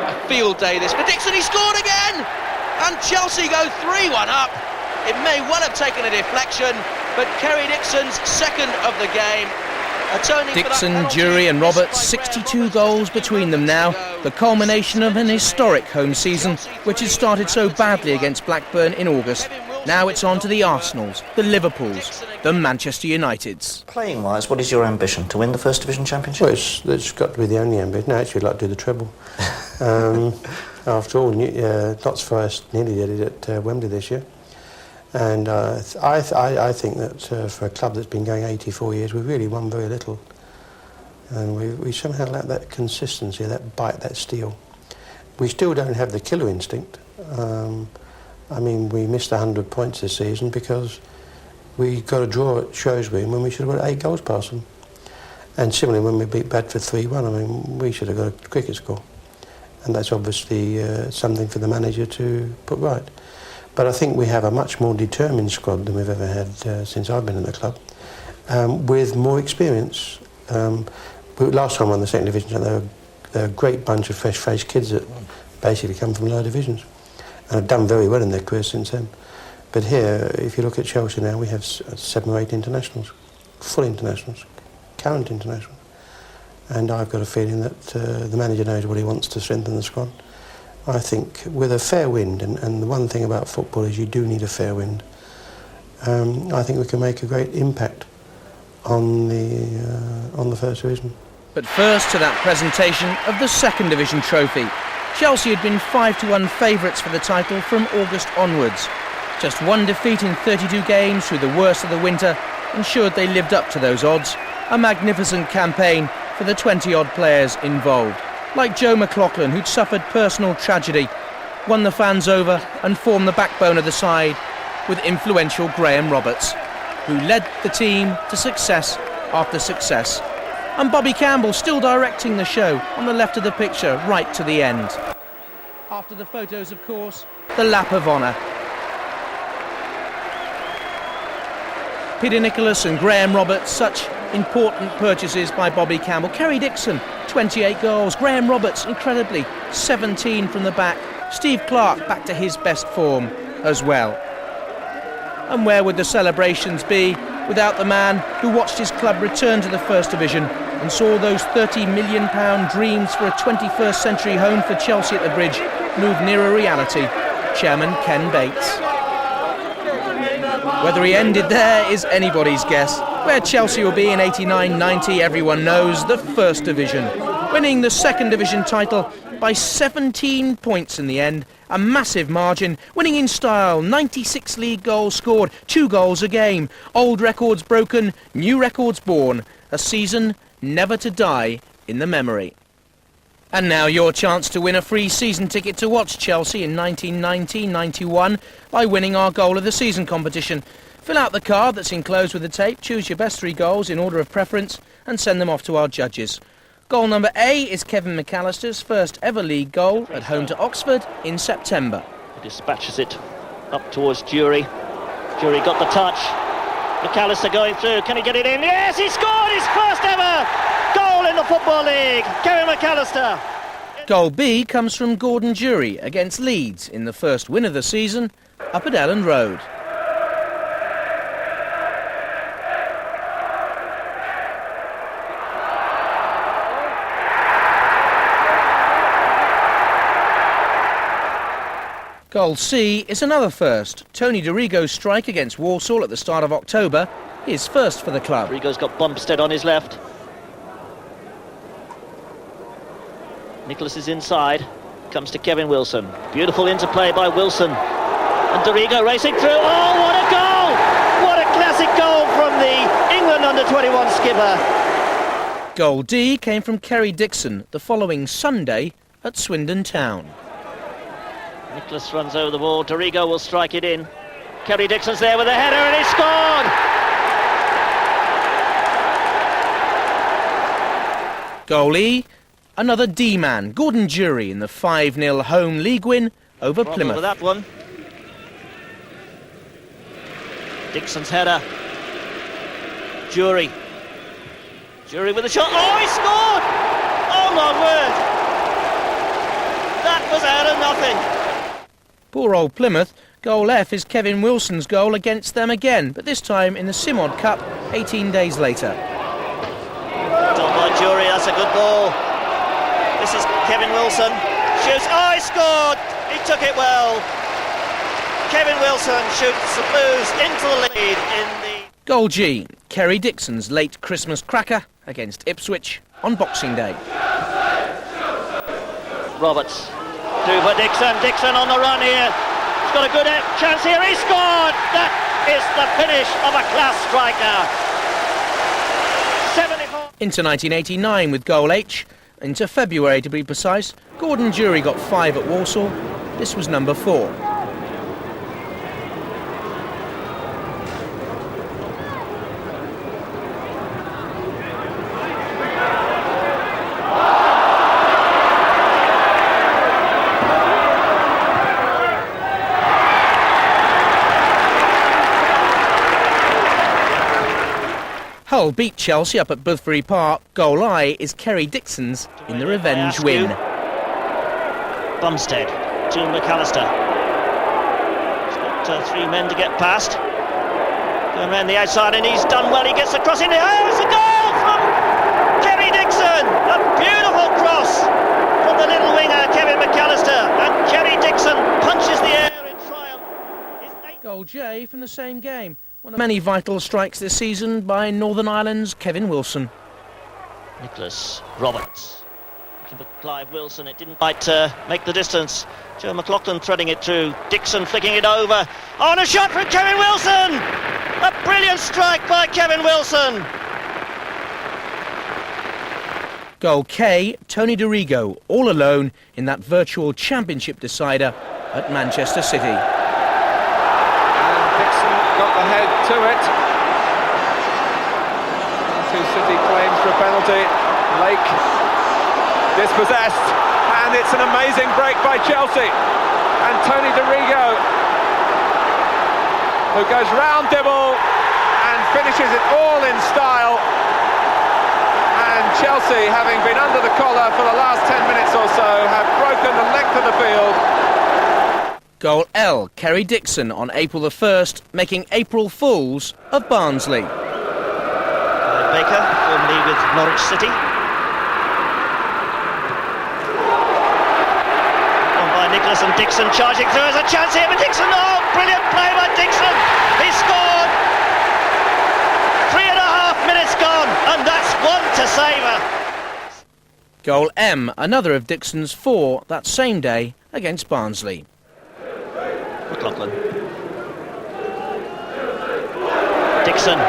A field day this for Dixon. He scored again, and Chelsea go 3-1 up. It may well have taken a deflection, but Kerry Dixon's second of the game. Dixon, Jury and Roberts, 62 goals between them now, the culmination of an historic home season which had started so badly against Blackburn in August. Now it's on to the Arsenals, the Liverpools, the Manchester Uniteds. Playing-wise, what is your ambition? To win the First Division Championship? Well, it's got to be the only ambition. Actually, I'd like to do the treble. After all, Notts Forest nearly did it at Wembley this year. And I think that for a club that's been going 84 years, we've really won very little. And we somehow lack that consistency, that bite, that steel. We still don't have the killer instinct. I mean, we missed 100 points this season because we got a draw at Shrewsbury when we should have got 8 goals past them. And similarly, when we beat Bradford 3-1, I mean, we should have got a cricket score. And that's obviously something for the manager to put right. But I think we have a much more determined squad than we've ever had since I've been in the club, with more experience. Last time we won the second division, they're a great bunch of fresh-faced kids that basically come from lower divisions and have done very well in their careers since then. But here, if you look at Chelsea now, we have 7 or 8 internationals, full internationals, current internationals. And I've got a feeling that the manager knows what he wants to strengthen the squad. I think with a fair wind, and the one thing about football is you do need a fair wind, I think we can make a great impact on the First Division. But first to that presentation of the Second Division trophy. Chelsea had been 5-1 favourites for the title from August onwards. Just one defeat in 32 games through the worst of the winter ensured they lived up to those odds. A magnificent campaign for the 20-odd players involved. Like Joe McLaughlin, who'd suffered personal tragedy, won the fans over and formed the backbone of the side with influential Graham Roberts, who led the team to success after success. And Bobby Campbell still directing the show on the left of the picture right to the end. After the photos, of course, the lap of honour. Peter Nicholas and Graham Roberts, such important purchases by Bobby Campbell. Kerry Dixon, 28 goals. Graham Roberts, incredibly, 17 from the back. Steve Clarke back to his best form as well. And where would the celebrations be without the man who watched his club return to the First Division and saw those £30 million dreams for a 21st century home for Chelsea at the Bridge move nearer reality? Chairman Ken Bates. Whether he ended there is anybody's guess. Where Chelsea will be in 89-90, everyone knows, the First Division. Winning the Second Division title by 17 points in the end, a massive margin, winning in style, 96 league goals scored, 2 goals a game, old records broken, new records born, a season never to die in the memory. And now your chance to win a free season ticket to watch Chelsea in 1990-91 by winning our Goal of the Season competition. Fill out the card that's enclosed with the tape, choose your best 3 goals in order of preference and send them off to our judges. Goal number A is Kevin McAllister's first ever league goal at home to Oxford in September. He dispatches it up towards Jury. Jury got the touch. McAllister going through, can he get it in? Yes, he scored his first ever goal in the Football League. Kevin McAllister. Goal B comes from Gordon Jury against Leeds in the first win of the season up at Elland Road. Goal C is another first. Tony Dorigo's strike against Walsall at the start of October, his first for the club. Dorigo's got Bumstead on his left. Nicholas is inside, comes to Kevin Wilson. Beautiful interplay by Wilson. And Dorigo racing through. Oh, what a goal! What a classic goal from the England under-21 skipper. Goal D came from Kerry Dixon the following Sunday at Swindon Town. Nicholas runs over the ball, Dorigo will strike it in. Kerry Dixon's there with a header and he scored! Goal E, another D-man, Gordon Jury in the 5-0 home league win over Plymouth. Over that one. Dixon's header. Jury with a shot. Oh, he scored! Oh my word! That was out of nothing. Poor old Plymouth. Goal F is Kevin Wilson's goal against them again, but this time in the Simod Cup 18 days later. Done by Jury, that's a good ball. This is Kevin Wilson. Shoots, oh, he scored! He took it well. Kevin Wilson shoots the Blues into the lead in the... Goal G, Kerry Dixon's late Christmas cracker against Ipswich on Boxing Day. Roberts, through for Dixon. Dixon on the run here. He's got a good chance here. He scored! That is the finish of a class striker. 74. Into 1989 with Goal H. Into February to be precise, Gordon Jury got 5 at Walsall. This was number 4. Hull beat Chelsea up at Boothbury Park. Goal I is Kerry Dixon's in the revenge win. Bumstead to McAllister. He's got 3 men to get past. Going around the outside and he's done well. He gets the cross in there. Oh, it's a goal from Kerry Dixon. A beautiful cross from the little winger, Kevin McAllister. And Kerry Dixon punches the air in triumph. Goal J from the same game. One of many vital strikes this season by Northern Ireland's Kevin Wilson. Nicholas Roberts. Looking for Clive Wilson. It didn't quite make the distance. Joe McLaughlin threading it through. Dixon flicking it over. Oh, and a shot from Kevin Wilson! A brilliant strike by Kevin Wilson! Goal K, Tony DiRigo, all alone in that virtual championship decider at Manchester City. Got the head to it. City claims for a penalty. Lake dispossessed, and it's an amazing break by Chelsea. And Tony DiRigo, who goes round Dibble and finishes it all in style. And Chelsea, having been under the collar for the last 10 minutes or so, have broken the length of the field. Goal L, Kerry Dixon on April the 1st, making April Fools of Barnsley. Baker, formerly with Norwich City. On by Nicholas and Dixon charging through. There's a chance here for Dixon. Oh, brilliant play by Dixon. He scored. 3.5 minutes gone, and that's one to savour. Goal M, another of Dixon's 4 that same day against Barnsley. McLaughlin. Dixon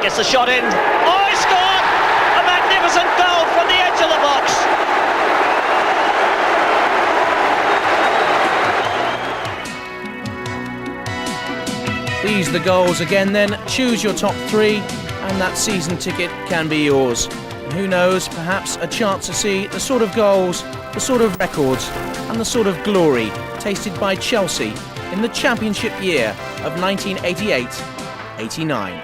gets the shot in. Oh, he scored! A magnificent goal from the edge of the box. These are the goals again then. Choose your top 3 and that season ticket can be yours. And who knows, perhaps a chance to see the sort of goals, the sort of records and the sort of glory tasted by Chelsea in the championship year of 1988-89.